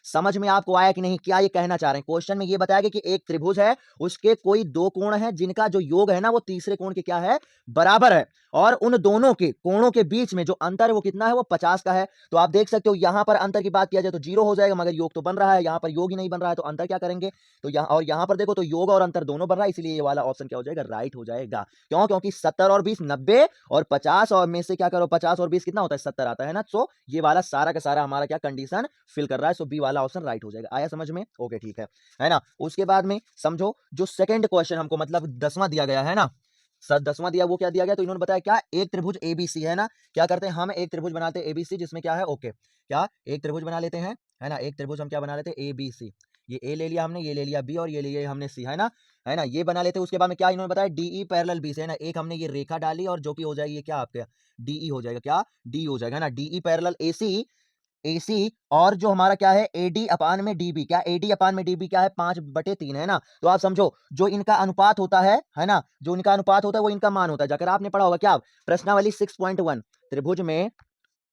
समझ में आपको आया कि नहीं, क्या ये कहना चाह रहे हैं? क्वेश्चन में ये बताया गया कि एक त्रिभुज है, उसके कोई दो कोण है जिनका जो योग है ना वो तीसरे कोण के क्या है, बराबर है, और उन दोनों के कोणों के बीच में जो अंतर है वो कितना है, वो 50 का है। तो आप देख सकते हो यहां पर अंतर की बात किया जाए तो 0 हो जाएगा, मगर योग तो बन रहा है, यहां पर योग ही नहीं बन रहा है, तो अंतर क्या करेंगे, तो यहां और यहां पर देखो तो योग और अंतर दोनों बन रहा है, इसलिए ये वाला ऑप्शन क्या हो जाएगा, राइट हो जाएगा। क्यों, क्योंकि 70 और 20 90, और 50 और में से क्या करो, 50 और 20 कितना होता है, 70 आता है ना। सो ये वाला सारा का सारा हमारा क्या कंडीशन फिल कर रहा है, सो बी वाला ऑप्शन राइट हो जाएगा। आया समझ में, ओके ठीक है ना। उसके बाद में समझो जो सेकंड क्वेश्चन हमको मतलब 10वां दिया गया है ना, सर 10वां दिया, वो क्या दिया गया, तो इन्होंने बताया क्या, एक त्रिभुज एबीसी है ना, क्या करते हैं हम, एक त्रिभुज बनाते हैं एबीसी, जिसमें क्या है, ओके क्या एक त्रिभुज बना लेते हैं, है ना, एक त्रिभुज हम क्या बना लेते हैं, एबीसी, ये ए ले लिया हमने, ये ले लिया बी, और ये ले लिया हमने सी, है ना, ये बना लेते हैं। उसके बाद में क्या इन्होंने बताया, डीई पैरेलल बी से, है ना, एक हमने ये रेखा डाली और जो कि हो जाएगी ये क्या आपके डीई हो जाएगा, क्या डी हो जाएगा, है ना, डीई पैरेलल एसी, एसी, और जो हमारा क्या है एडी अपान में डीबी, क्या एडी अपान में डीबी क्या है, 5/3 है ना। तो आप समझो जो इनका अनुपात होता है ना, जो इनका अनुपात होता है वो इनका मान होता है, जाकर आपने पढ़ा होगा क्या, प्रश्नावली 6.1 त्रिभुज में,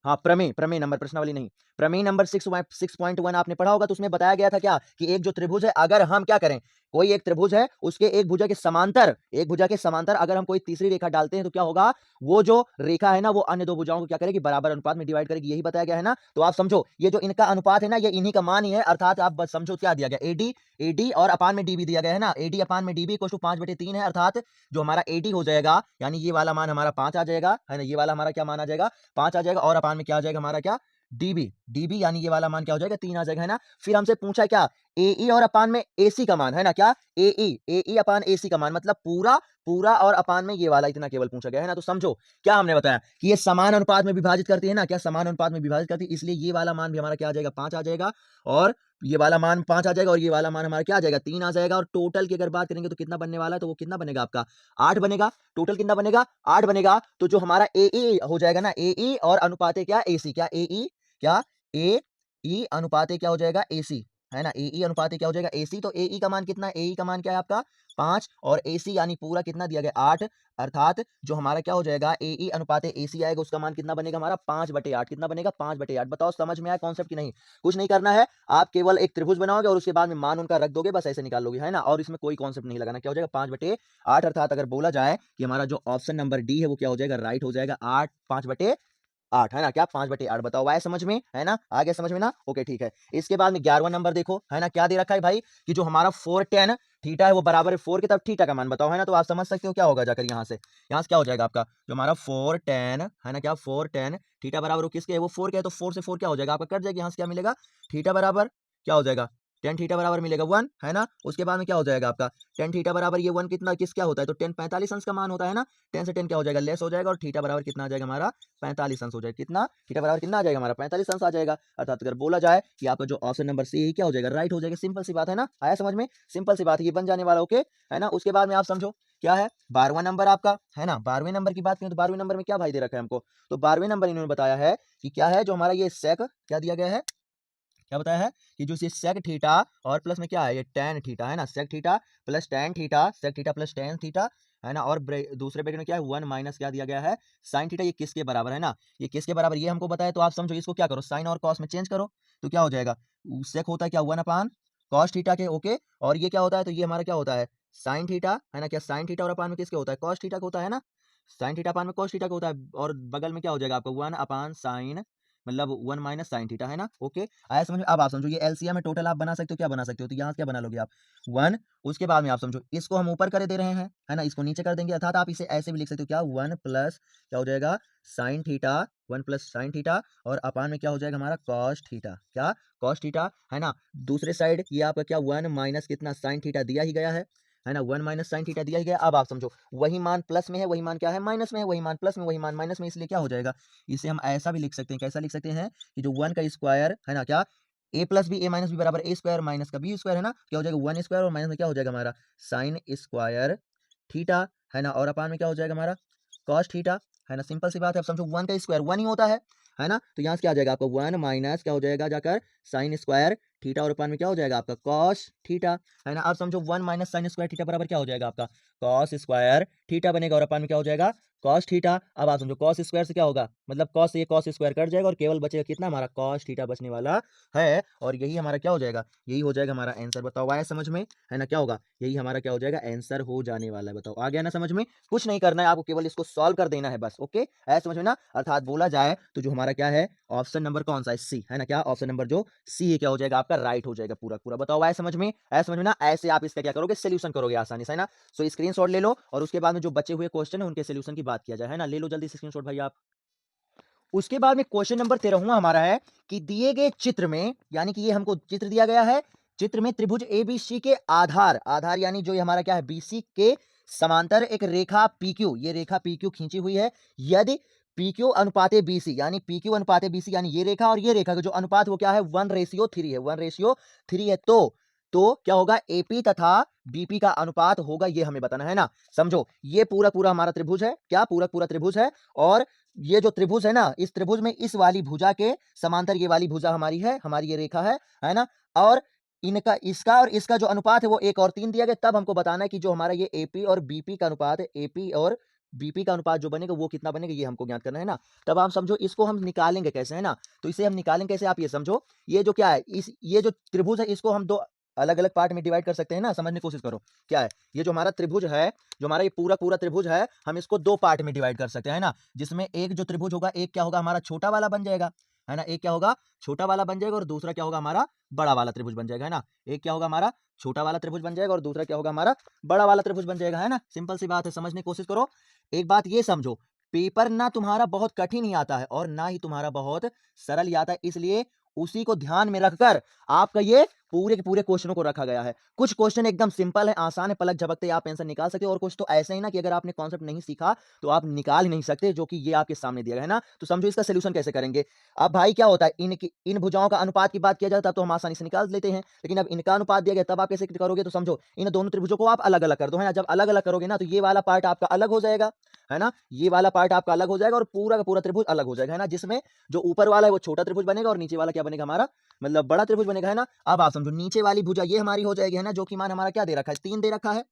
हाँ प्रमेय प्रमेय नंबर, प्रश्नावली नहीं, प्रमेय नंबर 6.1 आपने पढ़ा होगा, तो उसमें बताया गया था क्या कि एक जो त्रिभुज है, अगर हम क्या करें, कोई एक त्रिभुज है उसके एक भुजा के समांतर, एक भुजा के समांतर अगर हम कोई तीसरी रेखा डालते हैं तो क्या होगा, वो जो रेखा है ना वो अन्य दो भुजाओं को क्या करेगी, बराबर अनुपात में डिवाइड करेगी, यही बताया गया है ना। तो आप समझो ये जो इनका अनुपात है ना, ये इन्हीं का मान ही है, अर्थात आप बस समझो क्या दिया गया, एडी, एडी और अपान में डीबी दिया गया है ना, एडी अपान में डीबी इक्वल टू 5/3 है, अर्थात जो हमारा एडी हो जाएगा, यानी ये वाला मान हमारा 5 आ जाएगा, है ना, ये वाला हमारा क्या मान आ जाएगा, 5 आ जाएगा, और अपान में क्या आ जाएगा हमारा क्या, डीबी, डीबी यानी ये वाला मान क्या हो जाएगा, 3 आ जाएगा, है ना। फिर हमसे पूछा क्या, एई और अपान में एसी का मान, है ना, क्या एई, एई अपान एसी का मान, मतलब पूरा पूरा और अपान में ये वाला इतना केवल पूछा गया है ना। तो समझो क्या हमने बताया कि ये समान अनुपात में विभाजित करती है ना, क्या समान अनुपात में विभाजित करती है, इसलिए ये वाला मान भी हमारा क्या आ जाएगा, 5 आ जाएगा, और ये वाला मान 5 आ जाएगा, और ये वाला मान हमारा क्या आ जाएगा, 3 आ जाएगा, और टोटल की अगर बात करेंगे तो कितना बनने वाला है, तो वो कितना बनेगा आपका 8 बनेगा, टोटल कितना बनेगा 8 बनेगा। तो जो हमारा एई हो जाएगा ना, एई और अनुपात क्या एसी, क्या एई, क्या ए ई अनुपात क्या हो जाएगा, एसी, है ना, एई अनुपात क्या हो जाएगा, एसी। तो एई का मान कितना, एई का मान क्या है आपका 5, और एसी यानी पूरा कितना दिया गया 8, अर्थात जो हमारा क्या हो जाएगा एई अनुपात एसी आएगा, उसका मान कितना बनेगा हमारा 5/8, कितना बनेगा 5/8। बताओ समझ में आया कॉन्सेप्ट की नहीं, कुछ नहीं करना है, आप केवल एक त्रिभुज बनाओगे और उसके बाद में मान उनका रख दोगे, बस ऐसे निकाल लोगे, है ना, और इसमें कोई कॉन्सेप्ट नहीं लगाना, क्या हो जाएगा 5/8, अर्थात अगर बोला जाए कि हमारा जो ऑप्शन नंबर डी है वो क्या हो जाएगा, राइट हो जाएगा, 8 5/8, है ना, क्या 5/8। बताओ आया समझ में, है ना, आ गया समझ में ना, ओके ठीक है। इसके बाद में 11वां नंबर देखो, है ना, क्या दे रखा है भाई कि जो हमारा 4 tan थीटा है वो बराबर है 4 के, तब थीटा का मान बताओ, है ना। तो आप समझ सकते हो क्या होगा, जाकर यहाँ से क्या हो जाएगा आपका जो हमारा 4 tan, है ना, क्या 4 tan थीटा बराबर वो किसके है, वो 4 के है, तो 4 से 4 क्या हो जाएगा आपका, कट जाएगा, यहाँ से क्या मिलेगा, थीटा बराबर क्या हो जाएगा, tan थीटा बराबर मिलेगा 1, है ना। उसके बाद में क्या हो जाएगा आपका tan थीटा बराबर ये 1 कितना किस क्या होता है, तो tan 45 अंश का मान होता है ना, tan से tan क्या हो जाएगा, लेस हो जाएगा, और थीटा बराबर कितना आ जाएगा हमारा 45 अंश हो जाएगा, कितना थीटा बराबर कितना आ जाएगा हमारा 45 अंश आ जाएगा। अर्थात अगर बोला जाए कि आपका जो ऑप्शन नंबर सी क्या हो जाएगा, राइट हो जाएगा, सिंपल सी बात है ना, आया समझ में, सिंपल सी बात ये बन जाने वाला, ओके, है ना। उसके बाद में आप समझो क्या है 12वां नंबर आपका, है ना, 12वें नंबर की बात करें तो 12वें नंबर में क्या भाई दे रखा है हमको, तो 12वें नंबर इन्होंने बताया है कि क्या है जो हमारा ये सेक क्या दिया गया है, क्या बताया है कि जो सेक थीटा और प्लस में क्या है ये tan थीटा, है ना, sec theta plus tan theta, sec theta plus tan theta, है ना, और दूसरे ब्रैकेट में क्या है 1 माइनस क्या दिया गया है साइन थीटा, ये किसके बराबर है ना, ये किसके बराबर ये हमको बताया। तो आप समझो इसको क्या करो, साइन और कॉस में चेंज करो, तो क्या हो जाएगा, सेक होता है क्या 1 कॉस थीटा के, ओके, और ये क्या होता है, तो ये हमारा क्या होता है साइन थीटा, है ना, क्या साइन थीटा और अपान में किसके होता है कॉस थीटा का होता है ना, साइन थीटा अपान में कॉस थीटा का होता है, और बगल में क्या हो जाएगा आपका 1/साइन, मतलब 1 माइनस साइन थीटा, है ना, ओके, आया समझ में। अब आप समझो ये एलसीएम में टोटल आप बना सकते हो, क्या बना सकते हो, तो यहाँ से क्या बना लोगे आप 1, उसके बाद में आप समझो इसको हम ऊपर करे दे रहे हैं, है ना, इसको नीचे कर देंगे, अर्थात आप इसे ऐसे भी लिख सकते हो क्या 1 प्लस क्या हो जाएगा sine theta, 1 plus sine theta, और अपान में क्या हो जाएगा हमारा कॉस थीटा, क्या कॉस थीटा, है ना। दूसरे साइड ये आपका क्या 1 माइनस कितना साइन थीटा दिया ही गया है ना, 1 माइनस साइन थीटा दिया ही गया। अब आप समझो वही मान प्लस में है, वही मान क्या है माइनस में है, वही मान प्लस में, वही मान माइनस में, इसलिए क्या हो जाएगा, इसे हम ऐसा भी लिख सकते हैं, कैसा लिख सकते हैं कि जो 1 का स्क्वायर है ना, क्या ए plus B A minus B बराबर ए स्क्वायर माइनस का बी स्क्वायर, है ना, क्या हो जाएगा 1 स्क्वायर, और माइनस में क्या हो जाएगा हमारा साइन स्क्वायर थीटा, है ना, और अपान में क्या हो जाएगा हमारा कॉस थीटा, है ना, सिंपल सी बात है। अब समझो 1 का स्क्वायर 1 ही होता है ना, तो यहाँ से क्या आ जाएगा आपको 1 माइनस क्या हो जाएगा जाकर साइन स्क्वायर थीटा और अपान में क्या हो जाएगा आपका कॉस थीटा, है ना। अब समझो 1 माइनस साइन स्क्वायर थीटा बराबर क्या हो जाएगा आपका कॉस स्क्वायर थीटा बनेगा और अपान में क्या हो जाएगा कॉस थीटा। अब आप समझो कॉस स्क्वायर से क्या होगा, मतलब कॉस से ये कॉस स्क्वायर कट जाएगा और केवल बचेगा कितना हमारा कॉस थीटा बचने वाला है, और यही हमारा क्या हो जाएगा, यही हो जाएगा हमारा आंसर। बताओ आया समझ में, है ना। क्या होगा, यही हमारा क्या हो जाएगा आंसर हो जाने वाला है। बताओ आ गया ना समझ में, कुछ नहीं करना है आपको, केवल इसको सॉल्व कर देना है बस। ओके ऐसा समझ में ना, अर्थात बोला जाए तो जो हमारा क्या है ऑप्शन नंबर कौन सा है सी, है ना। क्या ऑप्शन नंबर जो सी है क्या हो जाएगा आपका राइट हो जाएगा पूरा पूरा। बताओ आया समझ में, ऐसा समझ में ना, ऐसे आप इसका क्या करोगे सोल्यूशन करोगे आसानी से, है ना। सो स्क्रीनशॉट ले लो और उसके बाद में जो बचे हुए क्वेश्चन है उनके सोल्यूशन की बात किया जाए, है ना। ले लो जल्दी से स्क्रीनशॉट भाई आप। उसके बाद में क्वेश्चन नंबर 13वां हमारा है कि दिए गए चित्र में, यानी कि ये हमको चित्र दिया गया है, चित्र में त्रिभुज एबीसी के आधार आधार यानी जो ये हमारा क्या है बीसी के समांतर एक रेखा पीक्यू, ये रेखा पीक्यू खींची हुई है। यदि पीक्यू अनुपाते बीसी यानी पीक्यू अनुपाते बीसी यानी ये रेखा और ये रेखा का जो अनुपात वो क्या है 1:3 है, 1:3 है, तो क्या होगा एपी तथा बीपी का अनुपात होगा, ये हमें बताना है ना। समझो ये पूरा पूरा हमारा त्रिभुज है, क्या पूरा पूरा त्रिभुज है, और ये जो त्रिभुज है ना, इस त्रिभुज में इस वाली भुजा के समांतर ये वाली भुजा हमारी है, हमारी ये रेखा है ना। और इनका इसका और इसका जो अनुपात है वो 1 और 3 दिया गया। तब हमको बताना है कि जो हमारा ये एपी और बीपी का अनुपात है, एपी और बीपी का अनुपात जो बनेगा वो कितना बनेगा, ये हमको ज्ञात करना है ना। तब आप समझो इसको हम निकालेंगे कैसे, है ना। तो इसे हम निकालेंगे कैसे, आप ये समझो, ये जो क्या है इस ये जो त्रिभुज है इसको हम दो अलग अलग पार्ट में डिवाइड कर सकते हैं ना। समझने की कोशिश करो क्या है, ये जो हमारा त्रिभुज है, जो हमारा ये पूरा पूरा त्रिभुज है, हम इसको दो पार्ट में डिवाइड कर सकते हैं ना। जिसमें एक जो त्रिभुज होगा, एक क्या होगा हमारा छोटा वाला बन जाएगा, है ना। एक क्या होगा छोटा वाला बन जाएगा और दूसरा क्या होगा हमारा बड़ा वाला त्रिभुज बन जाएगा, है ना। एक क्या होगा हमारा छोटा वाला त्रिभुज बन जाएगा और दूसरा क्या होगा हमारा बड़ा वाला त्रिभुज बन जाएगा, है ना। सिंपल सी बात है, समझने की कोशिश करो। एक बात ये समझो, पेपर ना तुम्हारा बहुत कठिन ही आता है और ना ही तुम्हारा बहुत सरल ही आता है, इसलिए उसी को ध्यान में रखकर आपका ये पूरे के पूरे क्वेश्चनों को रखा गया है। कुछ क्वेश्चन एकदम सिंपल है, आसान है, पलक झपकते आप आंसर निकाल सकते हो, और कुछ तो ऐसे ही ना कि अगर आपने कॉन्सेप्ट नहीं सीखा तो आप निकाल ही नहीं सकते, जो कि ये आपके सामने दिया गया है ना। तो समझो इसका सोल्यूशन कैसे करेंगे। अब भाई क्या होता है, इन भुजाओं का अनुपात की बात किया जाए तब तो हम आसानी से निकाल लेते हैं, लेकिन अब इनका अनुपात दिया गया तब आप कैसे करोगे। तो समझो इन दोनों त्रिभुजों को आप अलग अलग कर दो, है ना। जब अलग अलग करोगे ना तो ये वाला पार्ट आपका अलग हो जाएगा, है ना। ये वाला पार्ट आपका अलग हो जाएगा और पूरा का पूरा त्रिभुज अलग हो जाएगा, है ना। जिसमें जो ऊपर वाला है वो छोटा त्रिभुज बनेगा और नीचे वाला क्या बनेगा हमारा मतलब बड़ा त्रिभुज बनेगा, है ना। अब आप समझो नीचे वाली भुजा ये हमारी हो जाएगी, है ना, जो कि मान हमारा क्या दे रखा है 3 दे रखा है,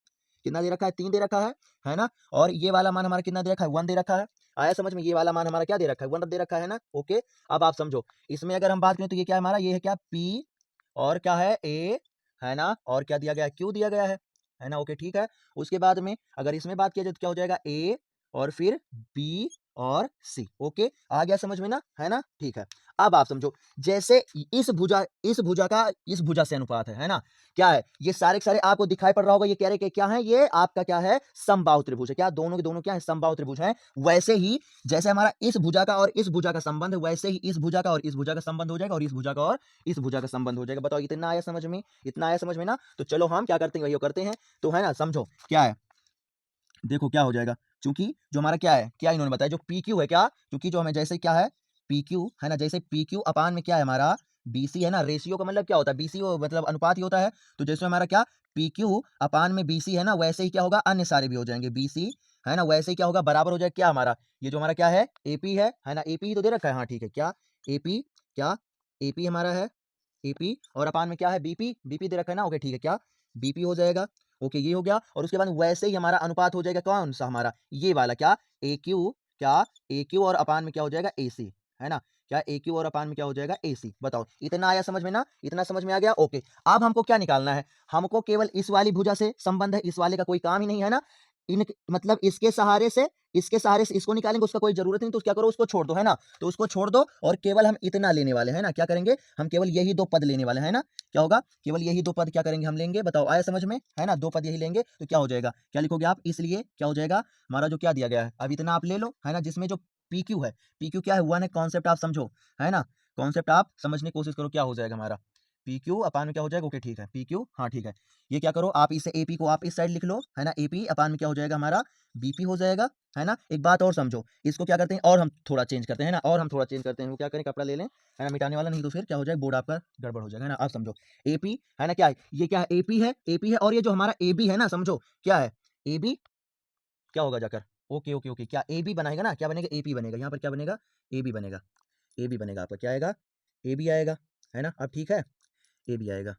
कितना दे रखा है 3 दे रखा है ना। और ये वाला मान हमारा कितना दे रखा है 1 दे रखा है। आया समझ में, ये वाला मान हमारा क्या दे रखा है 1 दे रखा है ना। ओके अब आप समझो इसमें अगर हम बात करें तो ये क्या है हमारा, ये है क्या पी और क्या है ए, है ना, और क्या दिया गया है क्यू दिया गया है ना। ओके ठीक है। उसके बाद में अगर इसमें बात किया जाए तो क्या हो जाएगा ए और फिर बी और सी। ओके आ गया समझ में ना, है ना, ठीक है। अब आप समझो जैसे इस भुजा से अनुपात है ना। क्या है ये सारे के सारे आपको दिखाई पड़ रहा होगा, ये कह रहे कि क्या है, ये आपका क्या है समबाहु त्रिभुज है, क्या दोनों के दोनों क्या है समबाहु त्रिभुज है। वैसे ही जैसे हमारा इस भुजा का और इस भुजा का संबंध है, वैसे ही इस भुजा का और इस भुजा का संबंध हो जाएगा और इस भुजा का और इस भुजा का संबंध हो जाएगा। बताओ इतना आया समझ में, इतना आया समझ में ना। तो चलो हम क्या करते हैं वही करते हैं, तो है ना। समझो क्या है, देखो क्या हो जाएगा, क्योंकि जो हमारा क्या है, क्या इन्होंने बताया जो पी क्यू है, क्या क्योंकि जो हमें जैसे क्या है पी क्यू है ना, जैसे पी क्यू अपान में क्या है हमारा बीसी, है ना। रेशियो का मतलब क्या होता है, बीसी मतलब अनुपात ही होता है। तो जैसे हमारा क्या पी क्यू अपान में बीसी है ना, वैसे ही क्या होगा अन्य सारे भी हो जाएंगे बीसी, है ना। वैसे ही क्या होगा बराबर हो जाएगा क्या हमारा ये जो हमारा क्या है एपी है ना। एपी ही तो दे रखा है, हाँ ठीक है। क्या एपी, क्या एपी हमारा है एपी और अपान में क्या है बीपी, बीपी दे रखा है ना। ओके ठीक है, क्या बीपी हो जाएगा। ओके ये हो गया और उसके बाद वैसे ही हमारा अनुपात हो जाएगा कौन सा हमारा ये वाला क्या ए क्यू, क्या ए क्यू और अपान में क्या हो जाएगा ए सी, है ना। क्या ए क्यू और अपान में क्या हो जाएगा ए सी। बताओ इतना आया समझ में ना, इतना समझ में आ गया। ओके अब हमको क्या निकालना है, हमको केवल इस वाली भुजा से संबंध है, इस वाले का कोई काम ही नहीं है ना। इन मतलब इसके सहारे से इसको निकालेंगे, उसका कोई जरूरत नहीं, तो क्या करो उसको छोड़ दो, है ना। तो उसको छोड़ दो और केवल हम इतना लेने वाले हैं ना, क्या करेंगे हम केवल यही दो पद लेने वाले हैं ना। क्या होगा केवल यही दो पद क्या करेंगे हम लेंगे, बताओ आया समझ में, है ना। दो पद यही लेंगे तो क्या हो जाएगा, क्या लिखोगे आप, इसलिए क्या हो जाएगा हमारा जो क्या दिया गया है अब इतना आप ले लो, है ना। जिसमें जो पी क्यू है, पी क्यू क्या है 1 है, कॉन्सेप्ट आप समझो, है ना। कॉन्सेप्ट आप समझने की कोशिश करो, क्या हो जाएगा हमारा पी क्यू अपान में क्या हो जाएगा। ओके ठीक है पी क्यू, हाँ ठीक है। ये क्या करो आप इसे एपी को आप इस साइड लिख लो, है ना। एपी अपान में क्या हो जाएगा हमारा बीपी हो जाएगा, है ना। एक बात और समझो, इसको क्या करते हैं और हम थोड़ा चेंज करते हैं ना, और हम थोड़ा चेंज करते हैं, वो क्या करें कपड़ा ले लें, है ना, मिटाने वाला, नहीं तो फिर क्या हो जाएगा बोर्ड आपका गड़बड़ हो जाएगा, है ना। आप समझो एपी है ना, क्या है ये, क्या है एपी है, एपी है, और ये जो हमारा एबी है ना, समझो क्या है एबी, क्या होगा जाकर ओके ओके ओके, क्या एबी बनाएगा ना, क्या बनेगा एपी बनेगा, यहाँ पर क्या बनेगा एबी बनेगा, एबी बनेगा आपका क्या आएगा एबी आएगा, है ना। अब ठीक है ए बी आएगा,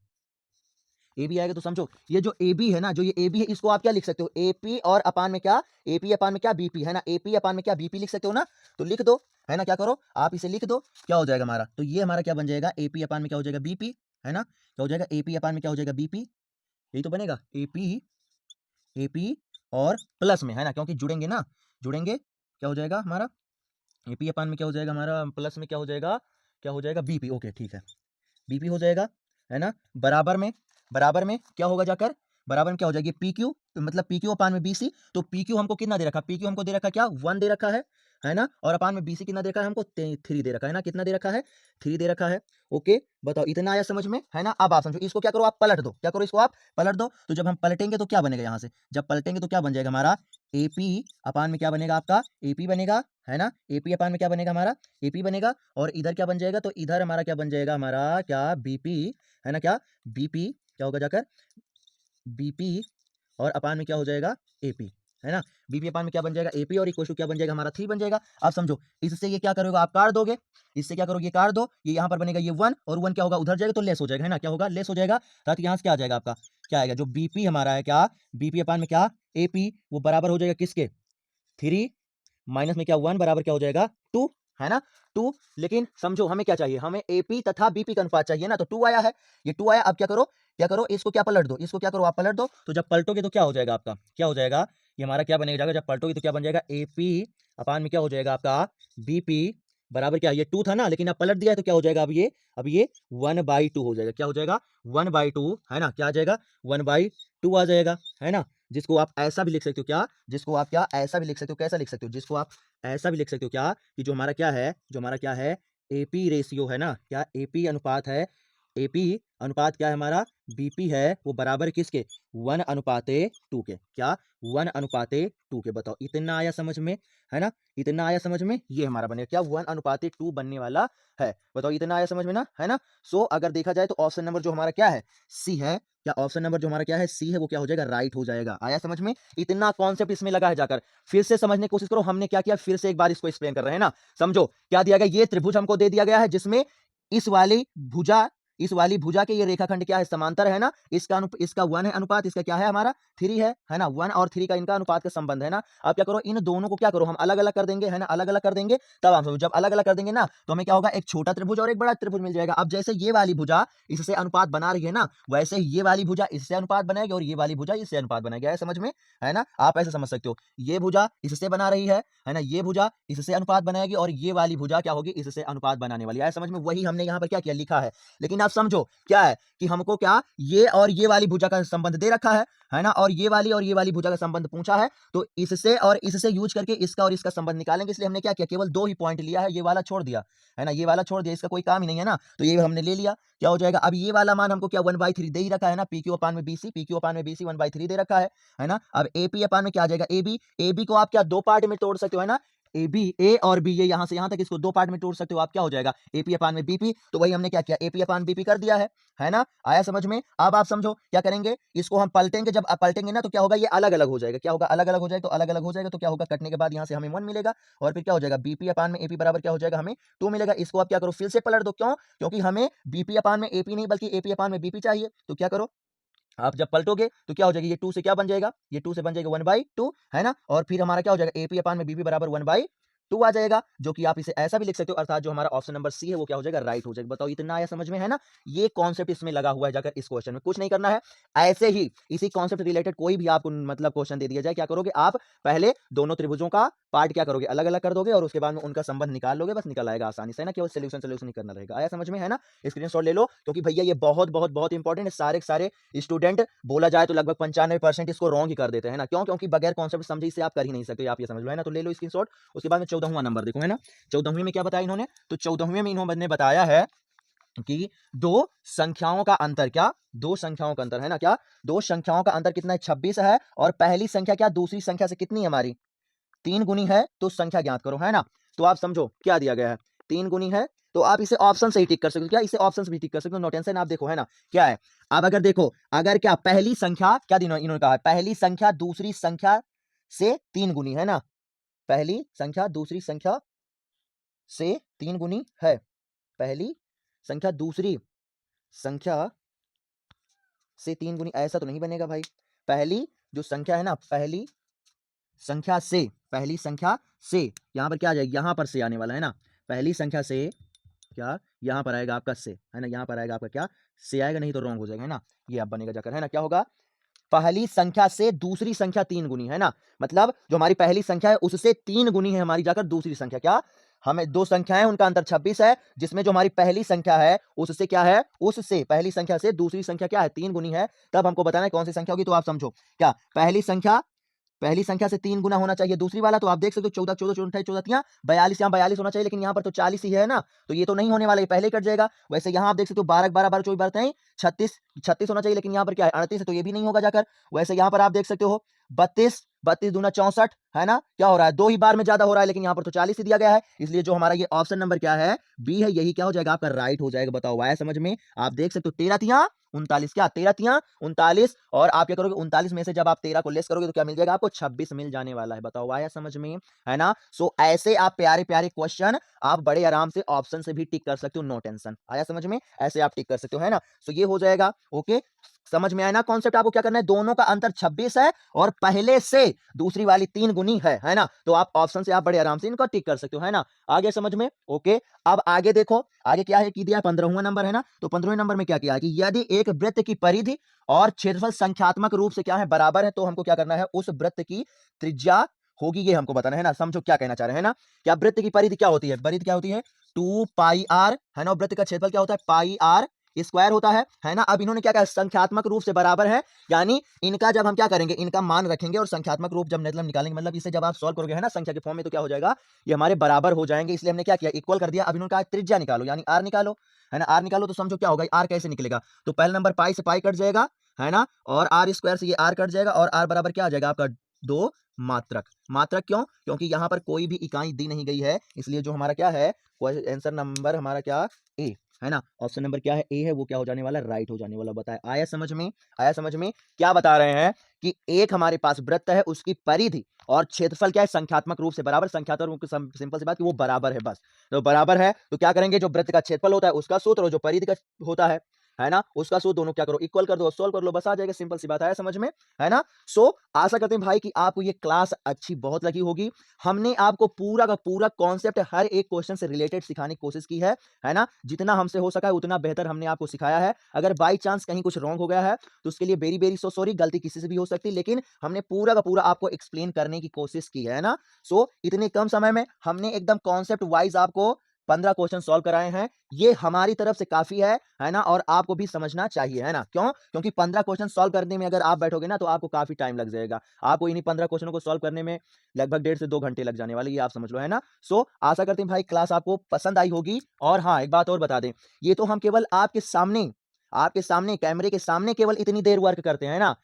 ए बी आएगा। तो समझो ये जो ए बी है ना, जो ये ए बी है, इसको आप क्या लिख सकते हो, ए पी और अपान में क्या, ए पी अपान में क्या, बी पी, है ना, ए पी अपान में क्या, बी पी लिख सकते हो ना। तो लिख दो, है ना, क्या करो आप इसे लिख दो, क्या हो जाएगा हमारा, तो ये हमारा क्या बन जाएगा, ए पी अपान में क्या हो जाएगा, बी पी, है ना, क्या हो जाएगा, ए पी अपान में क्या हो जाएगा, बी पी, यही तो बनेगा, ए पी और प्लस में, है ना, क्योंकि जुड़ेंगे ना, जुड़ेंगे, क्या हो जाएगा हमारा, ए पी अपान में क्या हो जाएगा हमारा, प्लस में क्या हो जाएगा, क्या हो जाएगा, बी पी। ओके ठीक है, बीपी हो जाएगा, है ना, बराबर में क्या होगा जाकर, बराबर में क्या हो जाएगी, पी क्यू, मतलब पी क्यू अपान में बीसी। तो पी क्यू हमको कितना दे रखा, पी क्यू हमको दे रखा क्या, 1 दे रखा है ना, और अपान में बीसी कितना दे रखा है हमको, 3 दे रखा है ना, कितना दे रखा है, 3 दे रखा है। ओके बताओ, इतना आया समझ में, है ना। अब आप समझो, इसको क्या करो, आप पलट दो, क्या करो, इसको आप पलट दो। तो जब हम पलटेंगे तो क्या बनेगा, यहाँ से जब पलटेंगे तो क्या बन जाएगा हमारा, एपी अपान में क्या बनेगा आपका, एपी बनेगा, है ना, एपी अपान में क्या बनेगा हमारा, एपी बनेगा, और इधर क्या बन जाएगा, तो इधर हमारा क्या बन जाएगा हमारा, क्या बीपी, है ना, क्या बीपी, क्या होगा जाकर, बीपी और अपान में क्या हो जाएगा, एपी, है ना, बीपी अपान में क्या बन जाएगा, एपी, और इक्वल टू क्या बन जाएगा हमारा, 3 बन जाएगा। अब समझो, इससे ये क्या करोगे, आप काट दोगे, इससे क्या करोगे, काट दो, ये यहाँ पर बनेगा ये 1, और 1 क्या होगा, उधर जाएगा तो लेस हो जाएगा, है ना, क्या होगा, लेस हो जाएगा। तो यहाँ से क्या आ जाएगा आपका, क्या आएगा, जो बीपी हमारा है, क्या बीपी अपान में क्या, एपी, वो बराबर हो जाएगा किसके, 3 माइनस में क्या 1 बराबर क्या हो जाएगा 2, है ना, 2। लेकिन समझो हमें क्या चाहिए, हमें एपी तथा बीपी का अनुपात चाहिए ना, तो 2 आया है, ये 2 आया। अब क्या करो, क्या करो, इसको क्या पलट दो, इसको क्या करो, आप पलट दो। तो जब पलटोगे तो क्या हो जाएगा आपका, क्या हो जाएगा, ये हमारा क्या बनेगा जाएगा, जब पलटोगे तो क्या बन जाएगा, एपी अपान में क्या हो जाएगा आपका, बीपी बराबर क्या, ये 2 था ना, लेकिन अब पलट दिया है तो क्या हो जाएगा, अब ये 1/2 हो जाएगा, क्या हो जाएगा 1/2, है ना, क्या आ जाएगा 1/2 आ जाएगा, है ना। जिसको आप ऐसा भी लिख सकते हो, क्या, जिसको आप क्या ऐसा भी लिख सकते हो, कैसा लिख सकते हो, जिसको आप ऐसा भी लिख सकते हो, क्या, कि जो हमारा क्या है, जो हमारा क्या है, एपी रेशियो है ना, क्या एपी अनुपात है, एपी अनुपात क्या है हमारा, बीपी है, वो बराबर किसके, 1/2 के, क्या 1/2 के। बताओ इतना आया समझ में, है ना, इतना आया समझ में, ये हमारा बनेगा क्या, 1/2 बनने वाला है। बताओ इतना आया समझ में ना, है ना। सो अगर देखा जाए तो ऑप्शन नंबर जो हमारा क्या है, सी है, क्या ऑप्शन नंबर जो हमारा क्या है, सी है, वो क्या हो जाएगा, राइट हो जाएगा। आया समझ में, इतना कॉन्सेप्ट इसमें लगा है जाकर, फिर से समझने की कोशिश करो, हमने क्या किया, फिर से एक बार इसको एक्सप्लेन कर रहे हैं ना। समझो क्या दिया गया, ये त्रिभुज हमको दे दिया गया है, जिसमें इस वाली भुजा, इस वाली भुजा के ये रेखाखंड क्या है, समांतर है ना, इसका 1 है अनुपात, इसका क्या है हमारा 3 है ना, 1 और 3 का इनका अनुपात का संबंध है ना। अब क्या करो, इन दोनों को क्या करो, हम अलग अलग कर देंगे, है ना, अलग अलग कर देंगे। तब हम समझो, जब अलग अलग कर देंगे ना, तो हमें क्या होगा, एक छोटा त्रिभुज और एक बड़ा त्रिभुज मिल जाएगा। अब जैसे ये वाली भुजा इससे अनुपात बना रही है ना, वैसे ही ये वाली भुजा इससे अनुपात बनाएगी, और ये वाली भुजा इससे अनुपात बनाएगी। है समझ में, है ना, आप ऐसे समझ सकते हो, ये भुजा इससे बना रही है ना, ये भुजा इससे अनुपात बनाएगी, और ये वाली भुजा क्या होगी, इससे अनुपात बनाने वाली है। समझ में, वही हमने यहाँ पर क्या किया, लिखा है। लेकिन आप समझो क्या है, कि हमको क्या, ये और ये वाली भुजा का संबंध दे रखा है ना, और ये वाली भुजा का संबंध पूछा है, तो इससे और इससे यूज करके इसका और इसका संबंध निकालेंगे। इसलिए हमने क्या किया, केवल 2 ही पॉइंट लिया है, ये वाला छोड़ दिया, है ना, ये वाला छोड़ दिया, इसका कोई काम ही नहीं है ना, तो ये हमने ले लिया। क्या हो जाएगा, अब ये वाला मान हमको क्या 1/3 दे ही रखा है ना, पी क्यू अपान में बीसी, पी क्यू अपान में बीसी 1/3 दे रखा है ना। अब एपी अपान में क्या आ जाएगा, एबी, एबी को आप क्या 2 पार्ट में तोड़ सकते हो, है ना, ए बी, ए और बी, ये यहां से यहां तक इसको 2 पार्ट में तोड़ सकते हो आप, क्या हो जाएगा एपी अपान में बीपी। तो वही हमने क्या किया, एपी अपान बीपी कर दिया है ना। आया समझ में। अब आप समझो क्या करेंगे, इसको हम पलटेंगे, जब आप पलटेंगे ना तो क्या होगा, ये अलग अलग हो जाएगा, क्या होगा, अलग अलग हो जाएगा। तो अलग अलग हो जाएगा तो क्या होगा, कटने के बाद यहाँ से हमें 1 मिलेगा, और फिर क्या हो जाएगा, बीपी अपान में एपी बराबर क्या हो जाएगा, हमें 2 मिलेगा। इसको आप क्या करो, फिर से पलट दो, क्यों, क्योंकि हमें बीपी अपान में एपी नहीं बल्कि एपी अपान में बीपी चाहिए। तो क्या करो, आप जब पलटोगे तो क्या हो जाएगी, ये 2 से क्या बन जाएगा, ये 2 से बन जाएगा 1/2, है ना, और फिर हमारा क्या हो जाएगा, एपी अपान में बीपी बराबर 1/2 आ जाएगा, जो कि आप इसे ऐसा भी लिख सकते हो, अर्थात जो हमारा ऑप्शन नंबर सी है वो क्या हो जाएगा, राइट हो जाएगा। बताओ इतना आया समझ में, है ना। ये कॉन्सेप्ट इसमें लगा हुआ है जाकर, इस क्वेश्चन में कुछ नहीं करना है। ऐसे ही इसी कॉन्सेप्ट रिलेटेड कोई भी आपको मतलब क्वेश्चन दे दिया जाए, क्या करोगे आप, पहले दोनों त्रिभुजों का पार्ट क्या करोगे, अलग अलग कर दोगे, और उसके बाद में उनका संबंध निकाल लोगे, बस निकल आएगा आसानी से, है ना, केवल सोल्यूशन ही करना रहेगा। आया समझ में, है ना। स्क्रीनशॉट ले लो, क्योंकि भैया ये बहुत बहुत बहुत इंपॉर्टेंट है। सारे के सारे स्टूडेंट बोला जाए तो लगभग 95% इसको रॉन्ग ही कर देते हैं ना, क्यों, क्योंकि बगैर कॉन्सेप्ट समझे इसे आप कर ही नहीं सकते, आप ये समझ लो, है ना। तो ले लो स्क्रीनशॉट। उसके बाद में 14वां नंबर देखो, है ना, 14वीं में क्या बताया इन्होंने, तो 14वीं में इन्होंने बताया है कि दो संख्याओं का अंतर, क्या, दो संख्याओं का अंतर, है ना, क्या, दो संख्याओं का अंतर कितना है, 26 है, और पहली संख्या क्या दूसरी संख्या से कितनी है हमारी, 3 गुनी है, तो संख्या ज्ञात करो, है ना। तो आप समझो क्या दिया गया है, 3 गुनी है, तो आप इसे ऑप्शन से ही टिक कर सकते हो, क्या, इसे ऑप्शन से भी टिक कर सकते हो, नो टेंशन। आप देखो, है ना, क्या है, अब अगर देखो, अगर क्या पहली संख्या क्या इन्होंने कहा है, पहली संख्या दूसरी संख्या से 3 गुनी, है ना, पहली संख्या दूसरी संख्या से 3 गुनी है, पहली संख्या दूसरी संख्या से 3 गुनी, ऐसा तो नहीं बनेगा भाई। पहली जो संख्या है ना, पहली संख्या से यहाँ पर क्या आ जाएगी, यहाँ पर से आने वाला है ना, पहली संख्या से क्या, यहाँ पर आएगा आपका से, है ना, यहाँ पर आएगा आपका क्या, से आएगा, नहीं तो रॉन्ग हो जाएगा, है ना, ये अब बनेगा जाकर, है ना, क्या होगा, पहली संख्या से दूसरी संख्या 3 गुनी, है ना, मतलब जो हमारी पहली संख्या है उससे 3 गुनी है हमारी जाकर दूसरी संख्या, क्या, हमें दो संख्याएं उनका अंतर 26 है, जिसमें जो हमारी पहली संख्या है उससे क्या है, उससे पहली संख्या से दूसरी संख्या क्या है, 3 गुनी है, तब हमको बताना है कौन सी संख्या होगी, तो आप समझो क्या, पहली संख्या से 3 गुना होना चाहिए दूसरी वाला, तो आप देख सकते हो 14 14 14 14 तियां 42, यहाँ 42 होना चाहिए, लेकिन यहाँ पर तो 40 ही है ना, तो ये तो नहीं होने वाला, ये पहले ही कट जाएगा। वैसे यहाँ आप देख सकते हो 12 12 12 24 12 36 36 होना चाहिए, लेकिन यहाँ पर क्या है 38 है, तो ये भी नहीं होगा जाकर। वैसे यहाँ पर आप देख सकते हो 32 32 दूना 64, है ना, क्या हो रहा है, 2 ही बार में ज्यादा हो रहा है, लेकिन यहाँ पर तो 40 ही दिया गया है, इसलिए जो हमारा ये ऑप्शन नंबर क्या है, बी है, यही क्या हो जाएगा आपका राइट हो जाएगा। बताओ आया समझ में, आप देख सकते हो 13 तियां 39, क्या 13 तियां 39, और आप क्या करोगे 39 में से जब आप 13 को लेस करोगे तो क्या मिल जाएगा आपको, 26 मिल जाने वाला है। बताओ आया समझ में, है ना। सो ऐसे आप प्यारे प्यारे क्वेश्चन आप बड़े आराम से ऑप्शन से भी टिक कर सकते हो, नो टेंशन। आया समझ में, ऐसे आप टिक कर सकते हो, है ना। सो ये हो जाएगा, ओके, समझ में आया ना कॉन्सेप्ट। आपको क्या करना है, दोनों का अंतर 26 है और पहले से दूसरी वाली 3 गुनी है ना, तो आप ऑप्शन से आप बड़े आराम से इनको टिक कर सकते हो, है ना। आगे समझ में, ओके। अब आगे देखो, आगे क्या है कि दिया 15वां नंबर है ना, तो 15वें नंबर में क्या किया है कि यदि एक वृत्त की परिधि और क्षेत्रफल संख्यात्मक रूप से क्या है, बराबर है, तो हमको क्या करना है, उस वृत्त की त्रिज्या होगी, ये हमको बताना है ना। समझो क्या कहना चाह रहे हैं ना, क्या वृत्त की परिधि क्या होती है, परिधि क्या होती है 2 पाई आर, है ना, वृत्त का क्षेत्रफल क्या होता है पाई आर स्क्वायर होता है ना। अब इन्होंने क्या कहा, संख्यात्मक रूप से बराबर है, यानी इनका जब हम क्या करेंगे, इनका मान रखेंगे और संख्यात्मक रूप जब मतलब निकालेंगे, मतलब इसे जब आप सॉल्व करोगे है ना संख्या के फॉर्म में, तो क्या हो जाएगा, ये हमारे बराबर हो जाएंगे, इसलिए हमने क्या किया, इक्वल कर दिया। अब इन्होंने कहा त्रिज्या निकालो, यानी आर निकालो, है ना, आर निकालो, तो समझो क्या होगा, आर कैसे निकलेगा, तो पहले नंबर पाई से पाई कट जाएगा, है ना, और आर स्क्वायर से ये आर कट जाएगा, और आर बराबर क्या आ जाएगा आपका 2 मात्रक। मात्रक क्यों, क्योंकि यहां पर कोई भी इकाई दी नहीं गई है, इसलिए जो हमारा क्या है आंसर नंबर हमारा क्या ए, है ना, ऑप्शन नंबर क्या है ए है, वो क्या हो जाने वाला, राइट हो जाने वाला। बताया आया समझ में, आया समझ में। क्या बता रहे हैं कि एक हमारे पास वृत्त है, उसकी परिधि और क्षेत्रफल क्या है, संख्यात्मक रूप से बराबर, संख्यात्मक रूप से सिंपल सी बात कि वो बराबर है, बस। तो बराबर है तो क्या करेंगे, जो वृत्त का क्षेत्रफल होता है उसका सूत्र और जो परिधि का होता है ना, उसका सूत्र, दोनों क्या करो, इक्वल कर दो, सोल्व कर लो, बस आ जाएगा, सिंपल सी बात है समझ में, है ना। सो आशा करते हैं भाई कि आपको ये क्लास अच्छी बहुत लगी होगी। हमने आपको पूरा का पूरा कॉन्सेप्ट हर एक क्वेश्चन से रिलेटेड सिखाने की कोशिश की है ना, जितना हमसे हो सका है उतना बेहतर हमने आपको सिखाया है। अगर बाई चांस कहीं कुछ रॉन्ग हो गया है तो उसके लिए वेरी वेरी सो सॉरी, गलती किसी से भी हो सकती है, लेकिन हमने पूरा का पूरा आपको एक्सप्लेन करने की कोशिश की है ना। सो इतने कम समय में हमने एकदम कॉन्सेप्ट वाइज आपको 15 क्वेश्चन सॉल्व कराए हैं, ये हमारी तरफ से काफी है ना, और आपको भी समझना चाहिए, है ना। क्यों, क्योंकि 15 क्वेश्चन सॉल्व करने में अगर आप बैठोगे ना तो आपको काफी टाइम लग जाएगा, आपको इन्हीं 15 क्वेश्चनों को सॉल्व करने में लगभग 1.5 से 2 घंटे लग जाने वाले, ये आप समझ लो, है ना। सो आशा करते हैं भाई क्लास आपको पसंद आई होगी। और हाँ, एक बात और बता दें, ये तो हम केवल आपके सामने कैमरे के सामने केवल इतनी देर वर्क करते हैं ना,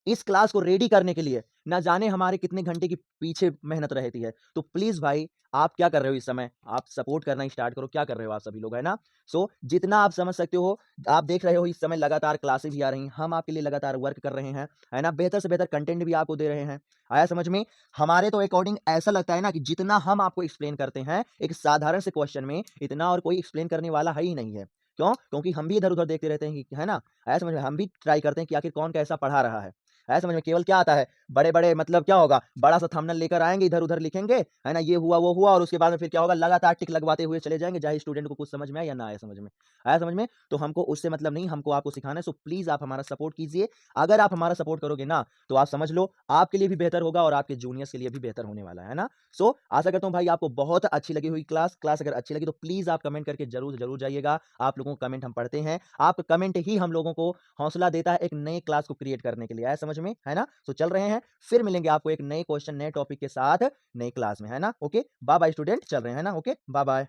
इस क्लास को रेडी करने के लिए ना जाने हमारे कितने घंटे की पीछे मेहनत रहती है। तो प्लीज भाई आप क्या कर रहे हो इस समय, आप सपोर्ट करना स्टार्ट करो, क्या कर रहे हो आप सभी लोग, है ना। सो जितना आप समझ सकते हो, आप देख रहे हो इस समय लगातार क्लासेस भी आ रही हैं, हम आपके लिए लगातार वर्क कर रहे हैं, है ना, बेहतर से बेहतर कंटेंट भी आपको दे रहे हैं। आया समझ में, हमारे तो अकॉर्डिंग ऐसा लगता है ना कि जितना हम आपको एक्सप्लेन करते हैं एक साधारण से क्वेश्चन में, इतना और कोई एक्सप्लेन करने वाला है ही नहीं है। क्यों, क्योंकि हम भी इधर उधर देखते रहते हैं कि, है ना। आया समझ में, हम भी ट्राई करते हैं कि आखिर कौन कैसा पढ़ा रहा है। आया समझ में, केवल क्या आता है, बड़े बड़े मतलब क्या होगा, बड़ा सा थंबनेल लेकर आएंगे, इधर उधर लिखेंगे, है ना, ये हुआ वो हुआ, और उसके बाद में फिर क्या होगा, लगातार टिक लगवाते हुए चले जाएंगे, चाहे स्टूडेंट को कुछ समझ में आए या ना आए समझ में। आया समझ में, तो हमको उससे मतलब नहीं, हमको आपको सिखाना है। सो प्लीज आप हमारा सपोर्ट कीजिए। अगर आप हमारा सपोर्ट करोगे ना तो आप समझ लो आपके लिए भी बेहतर होगा और आपके जूनियर्स के लिए भी बेहतर होने वाला है ना। सो आशा करता हूँ भाई आपको बहुत अच्छी लगी हुई क्लास अगर अच्छी लगी तो प्लीज आप कमेंट करके जरूर जरूर जाइएगा। आप लोगों का कमेंट हम पढ़ते हैं, आप कमेंट ही हम लोगों को हौसला देता है एक नए क्लास को क्रिएट करने के लिए। आया समझ में, है ना। तो चल रहे हैं, फिर मिलेंगे आपको एक नए क्वेश्चन नए टॉपिक के साथ नई क्लास में, है ना। ओके बाय बाय स्टूडेंट, चल रहे हैं ना, ओके बाय बाय।